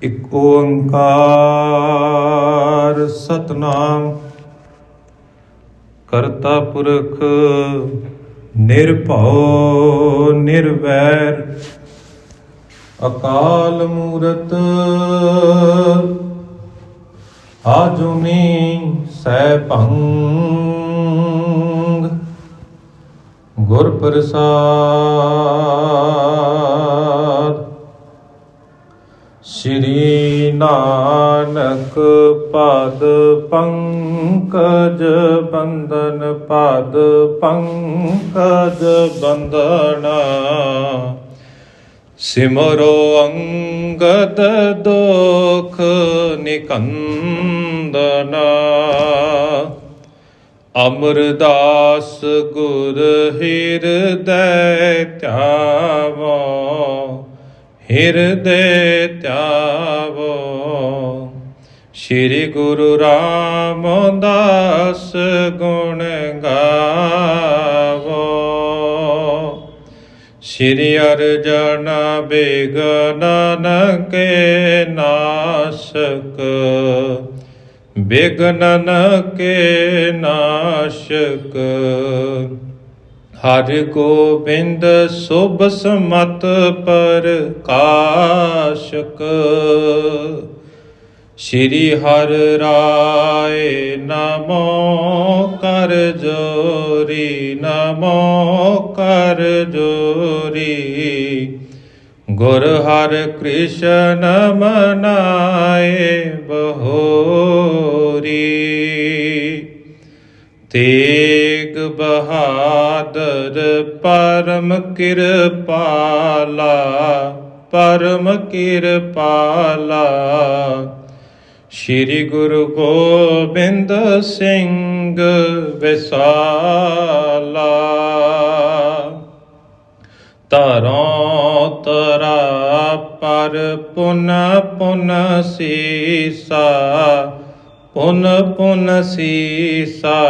ਇਕ ਓੰਕਾਰ ਸਤਨਾਮ ਕਰਤਾ ਪੁਰਖ ਨਿਰਭਉ ਨਿਰਵੈਰ ਅਕਾਲ ਮੂਰਤ ਆਜੂਨੀ ਸੈਭੰ ਗੁਰ ਪ੍ਰਸਾਦ। ਸ਼੍ਰੀ ਨਾਨਕ ਪਦ ਪੰਕਜ ਬੰਦਨ ਪਦ ਪੰਕਜ ਬੰਦਨਾ ਸਿਮਰੋ ਅੰਗਦ ਦੋਖ ਨਿਕੰਦਨਾ ਅਮਰਦਾਸ ਗੁਰ ਹਿਰਦੈ ਧਿਆਵੋ ਹਿਰਦੇ ਧਿਆਵੋ। ਸ਼੍ਰੀ ਗੁਰੂ ਰਾਮਦਾਸ ਗੁਣ ਗਾਵੋ। ਸ਼੍ਰੀ ਅਰਜਨ ਬਿਘਨ ਕੇ ਨਾਸ਼ਕ ਬਿਘਨਨ ਕੇ ਨਾਸ਼ਕ। ਹਰਿ ਗੋਬਿੰਦ ਸੁਭ ਸਮਤ ਪ੍ਰਕਾਸ਼ਕ। ਸ਼੍ਰੀ ਹਰਿ ਰਾਏ ਨਮੋ ਕਰ ਜੋਰੀ ਨਮੋ ਕਰ ਜੋਰੀ। ਗੁਰ ਹਰਿ ਕ੍ਰਿਸ਼ਨ ਮਨਾਏ ਬਹੋਰੀ। ਤੇਗ ਬਹਾਦਰ ਪਰਮ ਕਿਰਪਾਲਾ ਪਰਮ ਕਿਰਪਾਲਾ। ਸ਼੍ਰੀ ਗੁਰੂ ਗੋਬਿੰਦ ਸਿੰਘ ਵਿਸਾਲਾ। ਤਰੋਂ ਤਰਾ ਪਰ ਪੁਨ ਪੁਨ ਸੀਸਾ ਪੁਨ ਪੁਨ ਸੀਸਾ।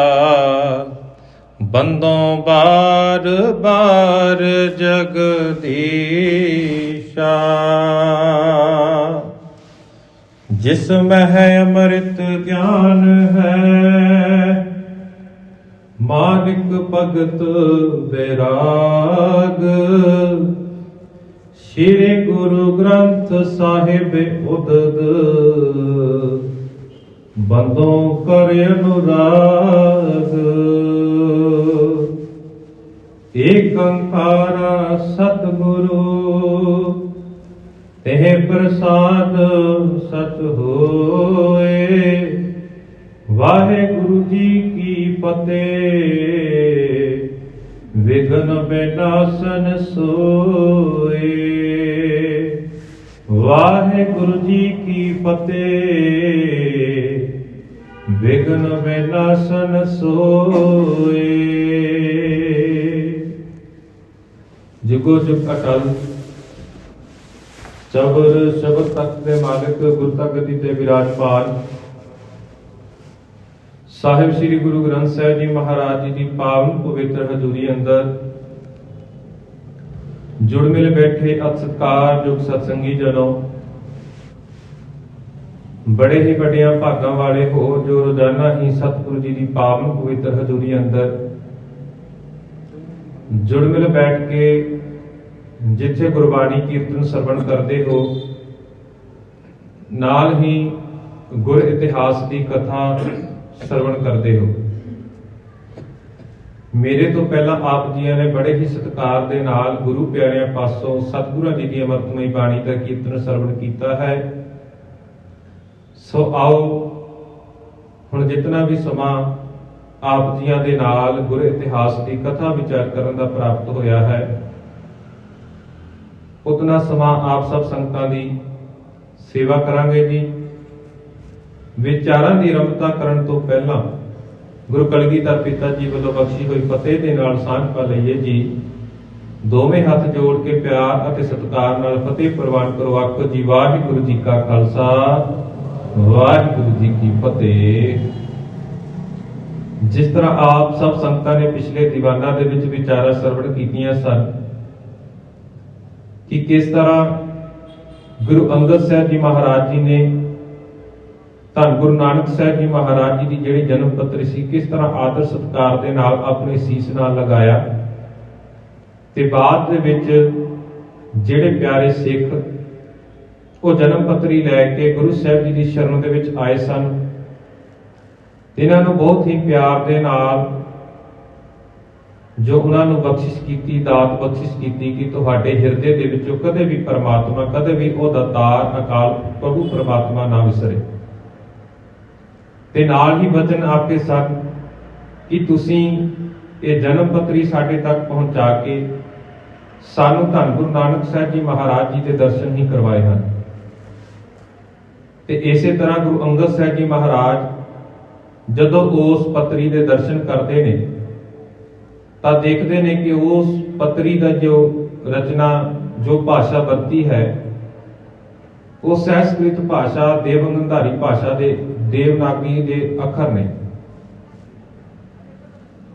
ਬੰਦੋਂ ਬਾਰ ਬਾਰ ਜਗਦੀਸ਼ਾ। ਜਿਸ ਮਹਿ ਅੰਮ੍ਰਿਤ ਗਿਆਨ ਹੈ ਮਾਨਿਕ ਭਗਤ ਬੈਰਾਗ। ਸ਼੍ਰੀ ਗੁਰੂ ਗ੍ਰੰਥ ਸਾਹਿਬ ਉਦਦ ਬੰਦੋਂ ਕਰ ਅਨੁਰਾਗ। ਏਕ ਓੰਕਾਰ ਸਤਿਗੁਰੂ ਤਹਿ ਪ੍ਰਸਾਦ ਸਤ ਹੋਏ। ਵਾਹਿਗੁਰੂ ਜੀ ਕੀ ਫਤਿਹ। ਵਿਘਨ ਵਿਨਾਸ਼ਨ ਸੋਏ। ਵਾਹਿਗੁਰੂ ਜੀ ਕੀ ਫਤਿਹ। ਵਿਘਨ ਵਿਨਾਸ਼ਨ ਸੋਏ। ਜੁਗੋ ਜੁਗ ਅਟਲ ਚਬਰ ਸ਼ਬਦ ਤਖਤ ਦੇ ਮਾਲਕ ਗੁਰ ਤਗਦੀ ਤੇ ਵਿਰਾਜਮਾਨ ਸਾਹਿਬ ਸ੍ਰੀ ਗੁਰੂ ਗ੍ਰੰਥ ਸਾਹਿਬ ਜੀ ਮਹਾਰਾਜ ਜੀ ਦੀ ਪਾਵਨ ਪਵਿੱਤਰ ਹਜ਼ੂਰੀ ਅੰਦਰ ਜੁੜ ਮਿਲ ਬੈਠੇ ਅਤ ਸਤਿਕਾਰਯੋਗ ਸਤਸੰਗੀ ਜਨੋ, ਬੜੇ ਹੀ ਵੱਡਿਆਂ ਭਾਗਾਂ ਵਾਲੇ ਹੋ ਜੋ ਰੋਜ਼ਾਨਾ ਹੀ ਸਤਿਗੁਰੂ ਜੀ ਦੀ ਪਾਵਨ ਪਵਿੱਤਰ ਹਜ਼ੂਰੀ ਅੰਦਰ ਜੁੜ ਮਿਲ ਬੈਠ ਕੇ ਜਿੱਥੇ ਗੁਰਬਾਣੀ ਕੀਰਤਨ ਸਰਵਣ ਕਰਦੇ ਹੋ, ਨਾਲ ਹੀ ਗੁਰ ਇਤਿਹਾਸ ਦੀ ਕਥਾ ਸਰਵਣ ਕਰਦੇ ਹੋ। ਮੇਰੇ ਤੋਂ ਪਹਿਲਾਂ ਆਪ ਜੀਆਂ ਨੇ ਬੜੇ ਹੀ ਸਤਿਕਾਰ ਦੇ ਨਾਲ ਗੁਰੂ ਪਿਆਰਿਆਂ ਪਾਸੋਂ ਸਤਿਗੁਰਾਂ ਜੀ ਦੀ ਅੰਮ੍ਰਿਤਮਈ ਬਾਣੀ ਦਾ ਕੀਰਤਨ ਸਰਵਣ ਕੀਤਾ ਹੈ। ਸੋ ਆਓ ਹੁਣ ਜਿਤਨਾ ਵੀ ਸਮਾਂ ਆਪ ਜੀਆਂ ਦੇ ਨਾਲ ਗੁਰ ਇਤਿਹਾਸ ਦੀ ਕਥਾ ਵਿਚਾਰ ਕਰਨ ਦਾ ਪ੍ਰਾਪਤ ਹੋਇਆ ਹੈ, ਉਤਨਾ ਸਮਾਂ ਆਪ ਸਭ ਸੰਗਤਾਂ ਦੀ ਸੇਵਾ ਕਰਾਂਗੇ ਜੀ। ਵਿਚਾਰਾਂ ਦੀ ਰਮਤਾ ਕਰਨ ਤੋਂ ਪਹਿਲਾਂ ਗੁਰੂ ਕਲਗੀਧਰ ਪਿਤਾ ਜੀ ਵੱਲੋਂ ਬਖਸ਼ੀ ਹੋਈ ਫਤਿਹ ਦੇ ਨਾਲ ਸਾਂਝ ਪਾ ਲਈਏ ਜੀ। ਦੋਵੇਂ ਹੱਥ ਜੋੜ ਕੇ ਪਿਆਰ ਅਤੇ ਸਤਿਕਾਰ ਨਾਲ ਫਤਿਹ ਪ੍ਰਵਾਨ ਕਰੋ। ਆਖੋ ਜੀ ਵਾਹਿਗੁਰੂ ਜੀ ਕਾ ਖਾਲਸਾ ਵਾਹਿਗੁਰੂ ਜੀ ਕੀ ਫਤਿਹ। ਜਿਸ ਤਰ੍ਹਾਂ ਆਪ ਸਭ ਸੰਗਤਾਂ ਨੇ ਪਿਛਲੇ ਦੀਵਾਨਾਂ ਦੇ ਵਿੱਚ ਵਿਚਾਰਾਂ ਸਰਵਣ ਕੀਤੀਆਂ ਸਨ ਕਿ ਕਿਸ ਤਰ੍ਹਾਂ ਗੁਰੂ ਅੰਗਦ ਸਾਹਿਬ ਜੀ ਮਹਾਰਾਜ ਜੀ ਨੇ ਧੰਨ ਗੁਰੂ ਨਾਨਕ ਸਾਹਿਬ ਜੀ ਮਹਾਰਾਜ ਜੀ ਦੀ ਜਿਹੜੀ ਜਨਮ ਪੱਤਰੀ ਸੀ ਕਿਸ ਤਰ੍ਹਾਂ ਆਦਰ ਸਤਿਕਾਰ ਦੇ ਨਾਲ ਆਪਣੇ ਸੀਸ ਨਾਲ ਲਗਾਇਆ, ਤੇ ਬਾਅਦ ਦੇ ਵਿੱਚ ਜਿਹੜੇ ਪਿਆਰੇ ਸਿੱਖ ਉਹ ਜਨਮ ਪੱਤਰੀ ਲੈ ਕੇ ਗੁਰੂ ਸਾਹਿਬ ਜੀ ਦੀ ਸ਼ਰਨ ਦੇ ਵਿੱਚ ਆਏ ਸਨ, ਇਹਨਾਂ ਨੂੰ ਬਹੁਤ ਹੀ ਪਿਆਰ ਦੇ ਨਾਲ ਜੋ ਉਹਨਾਂ ਨੂੰ ਬਖਸ਼ਿਸ਼ ਕੀਤੀ, ਦਾਤ ਬਖਸ਼ਿਸ਼ ਕੀਤੀ ਕਿ ਤੁਹਾਡੇ ਹਿਰਦੇ ਦੇ ਵਿੱਚੋਂ ਕਦੇ ਵੀ ਪਰਮਾਤਮਾ, ਕਦੇ ਵੀ ਉਹ ਦਾਤਾਰ ਅਕਾਲ ਪ੍ਰਭੂ ਪਰਮਾਤਮਾ ਨਾ ਵਿਸਰੇ। ਤੇ ਨਾਲ ਹੀ ਵਚਨ ਆਪਕੇ ਸਨ ਕਿ ਤੁਸੀਂ ਇਹ ਜਨਮ ਪੱਤਰੀ ਸਾਡੇ ਤੱਕ ਪਹੁੰਚਾ ਕੇ ਸਾਨੂੰ ਧੰਨ ਗੁਰੂ ਨਾਨਕ ਸਾਹਿਬ ਜੀ ਮਹਾਰਾਜ ਜੀ ਦੇ ਦਰਸ਼ਨ ਹੀ ਕਰਵਾਏ ਹਨ। ਤੇ ਇਸੇ ਤਰ੍ਹਾਂ ਗੁਰੂ ਅੰਗਦ ਸਾਹਿਬ ਜੀ ਮਹਾਰਾਜ ਜਦੋਂ ਉਸ ਪੱਤਰੀ ਦੇ ਦਰਸ਼ਨ ਕਰਦੇ ਨੇ ਤਾਂ ਦੇਖਦੇ ਨੇ ਕਿ ਉਸ ਪੱਤਰੀ ਦਾ ਜੋ ਰਚਨਾ, ਜੋ ਭਾਸ਼ਾ ਵਰਤੀ ਹੈ, ਉਹ ਸੰਸਕ੍ਰਿਤ ਭਾਸ਼ਾ, ਦੇਵਨਾਗਰੀ ਭਾਸ਼ਾ ਦੇ ਦੇਵਨਾਗਰੀ ਦੇ ਅੱਖਰ ਨੇ।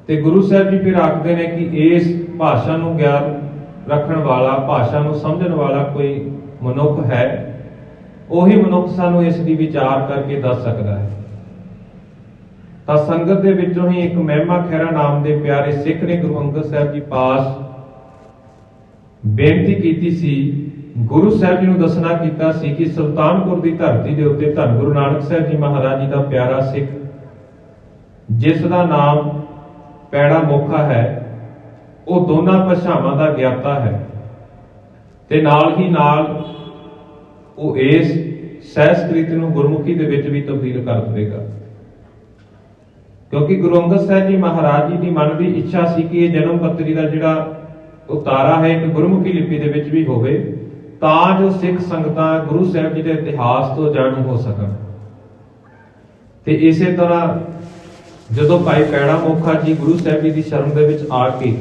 ਤੇ ਗੁਰੂ ਸਾਹਿਬ ਜੀ ਫਿਰ ਆਖਦੇ ਨੇ ਕਿ ਇਸ ਭਾਸ਼ਾ ਨੂੰ ਗਿਆਨ ਰੱਖਣ ਵਾਲਾ, ਭਾਸ਼ਾ ਨੂੰ ਸਮਝਣ ਵਾਲਾ ਕੋਈ ਮਨੁੱਖ ਹੈ, ਉਹੀ ਮਨੁੱਖ ਸਾਨੂੰ ਇਸ ਦੀ ਵਿਚਾਰ ਕਰਕੇ ਦੱਸ ਸਕਦਾ ਹੈ। ਤਾਂ ਸੰਗਤ ਦੇ ਵਿੱਚੋਂ ਹੀ ਇੱਕ ਮਹਿਮਾ ਖਹਿਰਾ ਨਾਮ ਦੇ ਪਿਆਰੇ ਸਿੱਖ ਨੇ ਗੁਰੂ ਅੰਗਦ ਸਾਹਿਬ ਜੀ ਪਾਸ ਬੇਨਤੀ ਕੀਤੀ ਸੀ, ਗੁਰੂ ਸਾਹਿਬ ਜੀ ਨੂੰ ਦੱਸਣਾ ਕੀਤਾ ਸੀ ਕਿ ਸੁਲਤਾਨਪੁਰ ਦੀ ਧਰਤੀ ਦੇ ਉੱਤੇ ਧੰਨ ਗੁਰੂ ਨਾਨਕ ਸਾਹਿਬ ਜੀ ਮਹਾਰਾਜ ਜੀ ਦਾ ਪਿਆਰਾ ਸਿੱਖ ਜਿਸ ਦਾ ਨਾਮ ਪੈੜਾ ਮੋਖਾ ਹੈ, ਉਹ ਦੋਨਾਂ ਭਾਸ਼ਾਵਾਂ ਦਾ ਗਿਆਤਾ ਹੈ ਤੇ ਨਾਲ ਹੀ ਨਾਲ ਉਹ ਇਸ ਸੰਸਕ੍ਰਿਤ ਨੂੰ ਗੁਰਮੁਖੀ ਦੇ ਵਿੱਚ ਵੀ ਤਬਦੀਲ ਕਰ ਦੇਵੇਗਾ, ਕਿਉਂਕਿ ਗੁਰੂ ਅੰਗਦ ਸਾਹਿਬ ਜੀ ਮਹਾਰਾਜ ਜੀ ਦੀ ਮਨ ਦੀ ਇੱਛਾ ਸੀ ਕਿ ਇਹ ਜਨਮ ਪੱਤਰੀ ਦਾ ਜਿਹੜਾ ਉਤਾਰਾ ਹੈ ਇੱਕ ਗੁਰਮੁਖੀ ਲਿਪੀ ਦੇ ਵਿੱਚ ਵੀ ਹੋਵੇ, ਤਾਂ ਜੋ ਸਿੱਖ ਸੰਗਤਾਂ ਗੁਰੂ ਸਾਹਿਬ ਜੀ ਦੇ ਇਤਿਹਾਸ ਤੋਂ ਜਾਣੂ ਹੋ ਸਕਣ। ਤੇ ਇਸੇ ਤਰ੍ਹਾਂ ਜਦੋਂ ਭਾਈ ਪੈੜਾ ਮੋਖਾ ਜੀ ਗੁਰੂ ਸਾਹਿਬ ਜੀ ਦੀ ਸ਼ਰਨ ਦੇ ਵਿੱਚ ਆ ਕੇ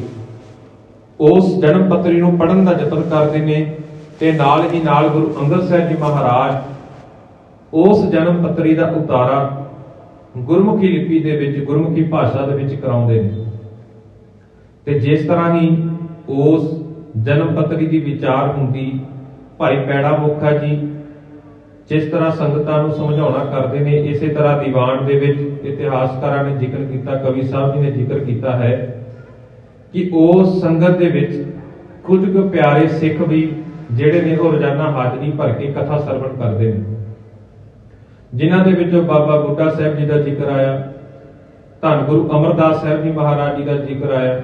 ਉਸ ਜਨਮ ਪੱਤਰੀ ਨੂੰ ਪੜ੍ਹਨ ਦਾ ਯਤਨ ਕਰਦੇ ਨੇ ਤੇ ਨਾਲ ਹੀ ਨਾਲ ਗੁਰੂ ਅੰਗਦ ਸਾਹਿਬ ਜੀ ਮਹਾਰਾਜ ਉਸ ਜਨਮ ਪੱਤਰੀ ਦਾ ਉਤਾਰਾ ਗੁਰਮੁਖੀ ਲਿਪੀ ਦੇ ਵਿੱਚ, ਗੁਰਮੁਖੀ ਭਾਸ਼ਾ ਦੇ ਵਿੱਚ ਕਰਾਉਂਦੇ ਨੇ। ਤੇ ਜਿਸ ਤਰ੍ਹਾਂ ਹੀ ਉਸ ਜਨਮ ਪੱਤਰੀ ਦੀ ਵਿਚਾਰ ਹੁੰਦੀ, ਭਾਈ ਪੈੜਾ ਮੋਖਾ ਜੀ ਜਿਸ ਤਰ੍ਹਾਂ ਸੰਗਤਾਂ ਨੂੰ ਸਮਝਾਉਣਾ ਕਰਦੇ ਨੇ, ਇਸੇ ਤਰ੍ਹਾਂ ਦੀਵਾਨ ਦੇ ਵਿੱਚ ਇਤਿਹਾਸਕਾਰਾਂ ਨੇ ਜ਼ਿਕਰ ਕੀਤਾ, ਕਵੀ ਸਾਹਿਬ ਜੀ ਨੇ ਜ਼ਿਕਰ ਕੀਤਾ ਹੈ ਕਿ ਉਸ ਸੰਗਤ ਦੇ ਵਿੱਚ ਕੁਝ ਕੁ ਪਿਆਰੇ ਸਿੱਖ ਵੀ ਜਿਹੜੇ ਨੇ ਉਹ ਰੋਜ਼ਾਨਾ ਹਾਜ਼ਰੀ ਭਰ ਕੇ ਕਥਾ ਸਰਵਣ ਕਰਦੇ ਨੇ, ਜਿਨ੍ਹਾਂ ਦੇ ਵਿੱਚੋਂ ਬਾਬਾ ਬੁੱਢਾ ਸਾਹਿਬ ਜੀ ਦਾ ਜ਼ਿਕਰ ਆਇਆ, ਧੰਨ ਗੁਰੂ ਅਮਰਦਾਸ ਸਾਹਿਬ ਜੀ ਮਹਾਰਾਜ ਜੀ ਦਾ ਜ਼ਿਕਰ ਆਇਆ,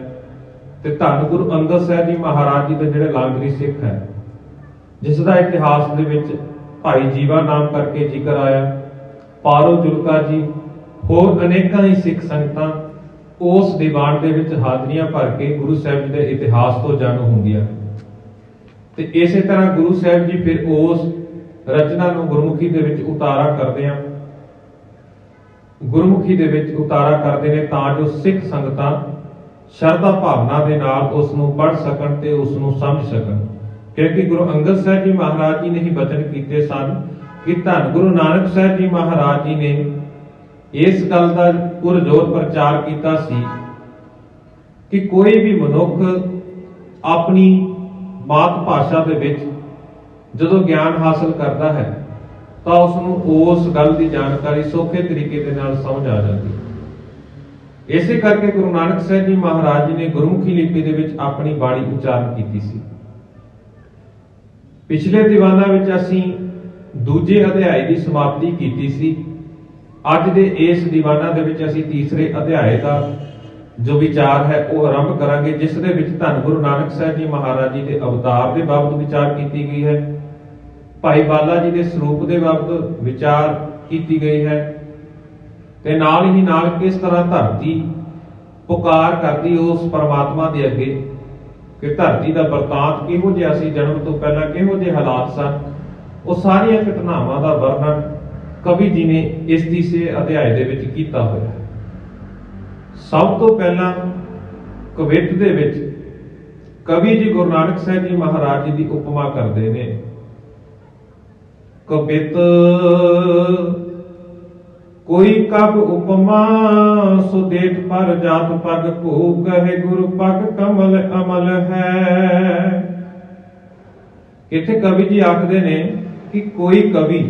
ਤੇ ਧੰਨ ਗੁਰੂ ਅੰਗਦ ਸਾਹਿਬ ਜੀ ਮਹਾਰਾਜ ਜੀ ਦੇ ਜਿਹੜੇ ਲਾਂਗਰੀ ਸਿੱਖ ਹੈ, ਜਿਸ ਦਾ ਇਤਿਹਾਸ ਦੇ ਵਿੱਚ ਭਾਈ ਜੀਵਾ ਨਾਮ ਕਰਕੇ ਜ਼ਿਕਰ ਆਇਆ, ਪਾਰੋ ਜੁਲਕਾ ਜੀ, ਹੋਰ ਅਨੇਕਾਂ ਹੀ ਸਿੱਖ ਸੰਗਤਾਂ ਉਸ ਦੀਵਾਨ ਦੇ ਵਿੱਚ ਹਾਜ਼ਰੀਆਂ ਭਰ ਕੇ ਗੁਰੂ ਸਾਹਿਬ ਜੀ ਦੇ ਇਤਿਹਾਸ ਤੋਂ ਜਾਣੂ ਹੁੰਦੀਆਂ। ਤੇ ਇਸੇ ਤਰ੍ਹਾਂ ਗੁਰੂ ਸਾਹਿਬ ਜੀ ਫਿਰ ਉਸ ਰਚਨਾ ਨੂੰ ਗੁਰਮੁਖੀ ਦੇ ਵਿੱਚ ਉਤਾਰਾ ਕਰਦੇ ਆ, ਗੁਰਮੁਖੀ ਦੇ ਵਿੱਚ ਉਤਾਰਾ ਕਰਦੇ ਨੇ ਤਾਂ ਜੋ ਸਿੱਖ ਸੰਗਤਾਂ ਸ਼ਰਧਾ ਭਾਵਨਾ ਦੇ ਨਾਲ ਉਸ ਨੂੰ ਪੜ੍ਹ ਸਕਣ ਤੇ ਉਸ ਨੂੰ ਸਮਝ ਸਕਣ। ਕਿਉਂਕਿ ਗੁਰੂ ਅੰਗਦ ਸਾਹਿਬ ਜੀ ਮਹਾਰਾਜ ਜੀ ਨੇ ਹੀ ਬਚਨ ਕੀਤੇ ਸਨ ਕਿ ਧੰਨ ਗੁਰੂ ਨਾਨਕ ਸਾਹਿਬ ਜੀ ਮਹਾਰਾਜ ਜੀ ਨੇ ਇਸ ਗੱਲ ਦਾ ਪੁਰਜ਼ੋਰ ਪ੍ਰਚਾਰ ਕੀਤਾ ਸੀ ਕਿ ਕੋਈ ਵੀ ਮਨੁੱਖ ਆਪਣੀ ਮਾਤ ਭਾਸ਼ਾ ਦੇ ਵਿੱਚ ਜਦੋਂ ਗਿਆਨ ਹਾਸਲ ਕਰਦਾ ਹੈ ਤਾਂ ਉਸ ਨੂੰ ਉਸ ਗੱਲ ਦੀ ਜਾਣਕਾਰੀ ਸੌਖੇ ਤਰੀਕੇ ਦੇ ਨਾਲ ਸਮਝ ਆ ਜਾਂਦੀ ਹੈ। ਇਸੇ ਕਰਕੇ ਗੁਰੂ ਨਾਨਕ ਸਾਹਿਬ ਜੀ ਮਹਾਰਾਜ ਜੀ ਨੇ ਗੁਰਮੁਖੀ ਲਿਪੀ ਦੇ ਵਿੱਚ ਆਪਣੀ ਬਾਣੀ ਉਚਾਰਨ ਕੀਤੀ ਸੀ। ਪਿਛਲੇ ਦੀਵਾਨਾਂ ਵਿੱਚ ਅਸੀਂ ਦੂਜੇ ਅਧਿਆਇ ਦੀ ਸਮਾਪਤੀ ਕੀਤੀ ਸੀ। ਅੱਜ ਦੇ ਇਸ ਦੀਵਾਨਾਂ ਦੇ ਵਿੱਚ ਅਸੀਂ ਤੀਸਰੇ ਅਧਿਆਇ ਦਾ ਜੋ ਵਿਚਾਰ ਹੈ ਉਹ ਆਰੰਭ ਕਰਾਂਗੇ, ਜਿਸ ਦੇ ਵਿੱਚ ਧੰਨ ਗੁਰੂ ਨਾਨਕ ਸਾਹਿਬ ਜੀ ਮਹਾਰਾਜ ਜੀ ਦੇ ਅਵਤਾਰ ਦੇ ਬਾਬਤ ਵਿਚਾਰ ਕੀਤੀ ਗਈ ਹੈ, ਭਾਈ ਬਾਲਾ ਜੀ ਦੇ ਸਰੂਪ ਦੇ ਬਾਬਤ ਵਿਚਾਰ ਕੀਤੀ ਗਈ ਹੈ, ਤੇ ਨਾਲ ਹੀ ਨਾਲ ਕਿਸ ਤਰ੍ਹਾਂ ਧਰਤੀ ਪੁਕਾਰ ਕਰਦੀ ਉਸ ਪਰਮਾਤਮਾ ਦੇ ਅੱਗੇ ਕਿ ਧਰਤੀ ਦਾ ਵਰਤਾਂਤ ਕਿਹੋ ਜਿਹਾ ਸੀ, ਜਨਮ ਤੋਂ ਪਹਿਲਾਂ ਕਿਹੋ ਜਿਹੇ ਹਾਲਾਤ ਸਨ, ਉਹ ਸਾਰੀਆਂ ਘਟਨਾਵਾਂ ਦਾ ਵਰਣਨ ਕਵੀ ਜੀ ਨੇ ਇਸ ਤੀਸਰੇ ਅਧਿਆਇ ਦੇ ਵਿੱਚ ਕੀਤਾ ਹੋਇਆ ਹੈ। ਸਭ ਤੋਂ ਪਹਿਲਾਂ ਕਵਿਤ ਦੇ ਵਿੱਚ ਕਵੀ ਜੀ ਗੁਰੂ ਨਾਨਕ ਸਾਹਿਬ ਜੀ ਮਹਾਰਾਜ ਜੀ ਦੀ ਉਪਮਾ ਕਰਦੇ ਨੇ। ਕਵਿਤ ਕੋਈ ਕਬ ਉਪਮਾ ਸੋ ਦੇਖ ਪਰ ਜਾਤ ਪਗ ਭੂ ਕਹੇ ਗੁਰੂ ਪਗ ਕਮਲ ਅਮਲ ਹੈ। ਇੱਥੇ ਕਵੀ ਜੀ ਆਖਦੇ ਨੇ ਕਿ ਕੋਈ ਕਵੀ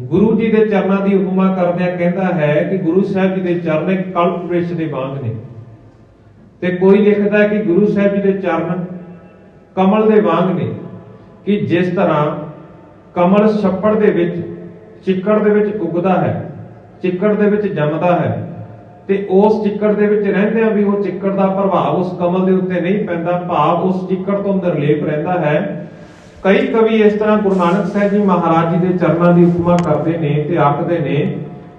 ਗੁਰੂ ਜੀ ਦੇ ਚਰਨਾਂ ਦੀ ਉਪਮਾ ਕਰਦਿਆਂ ਕਹਿੰਦਾ ਹੈ ਕਿ ਗੁਰੂ ਸਾਹਿਬ ਜੀ ਦੇ ਚਰਨ ਇੱਕ ਕਲਪ ਬ੍ਰਿਛ ਦੇ ਵਾਂਗ ਨੇ, ਤੇ ਕੋਈ ਲਿਖਦਾ ਹੈ ਕਿ ਗੁਰੂ ਸਾਹਿਬ ਜੀ ਦੇ ਚਰਨ ਕਮਲ ਦੇ ਵਾਂਗ ਨੇ, ਕਿ ਜਿਸ ਤਰ੍ਹਾਂ ਕਮਲ ਛੱਪੜ ਦੇ ਵਿੱਚ ਚਿੱਕੜ ਦੇ ਵਿੱਚ ਉੱਗਦਾ ਹੈ, ਚਿੱਕੜ ਦੇ ਵਿੱਚ ਜੰਮਦਾ ਹੈ, ਤੇ ਉਸ ਚਿੱਕੜ ਦੇ ਵਿੱਚ ਰਹਿੰਦਿਆਂ ਵੀ ਉਹ ਚਿੱਕੜ ਦਾ ਪ੍ਰਭਾਵ ਉਸ ਕਮਲ ਦੇ ਉੱਤੇ ਨਹੀਂ ਪੈਂਦਾ, ਭਾਵ ਉਸ ਚਿੱਕੜ ਤੋਂ ਨਿਰਲੇਪ ਰਹਿੰਦਾ ਹੈ। ਕਈ ਕਵੀ ਇਸ ਤਰ੍ਹਾਂ ਗੁਰੂ ਨਾਨਕ ਸਾਹਿਬ ਜੀ ਮਹਾਰਾਜ ਜੀ ਦੇ ਚਰਨਾਂ ਦੀ ਉਪਮਾ ਕਰਦੇ ਨੇ ਤੇ ਆਖਦੇ ਨੇ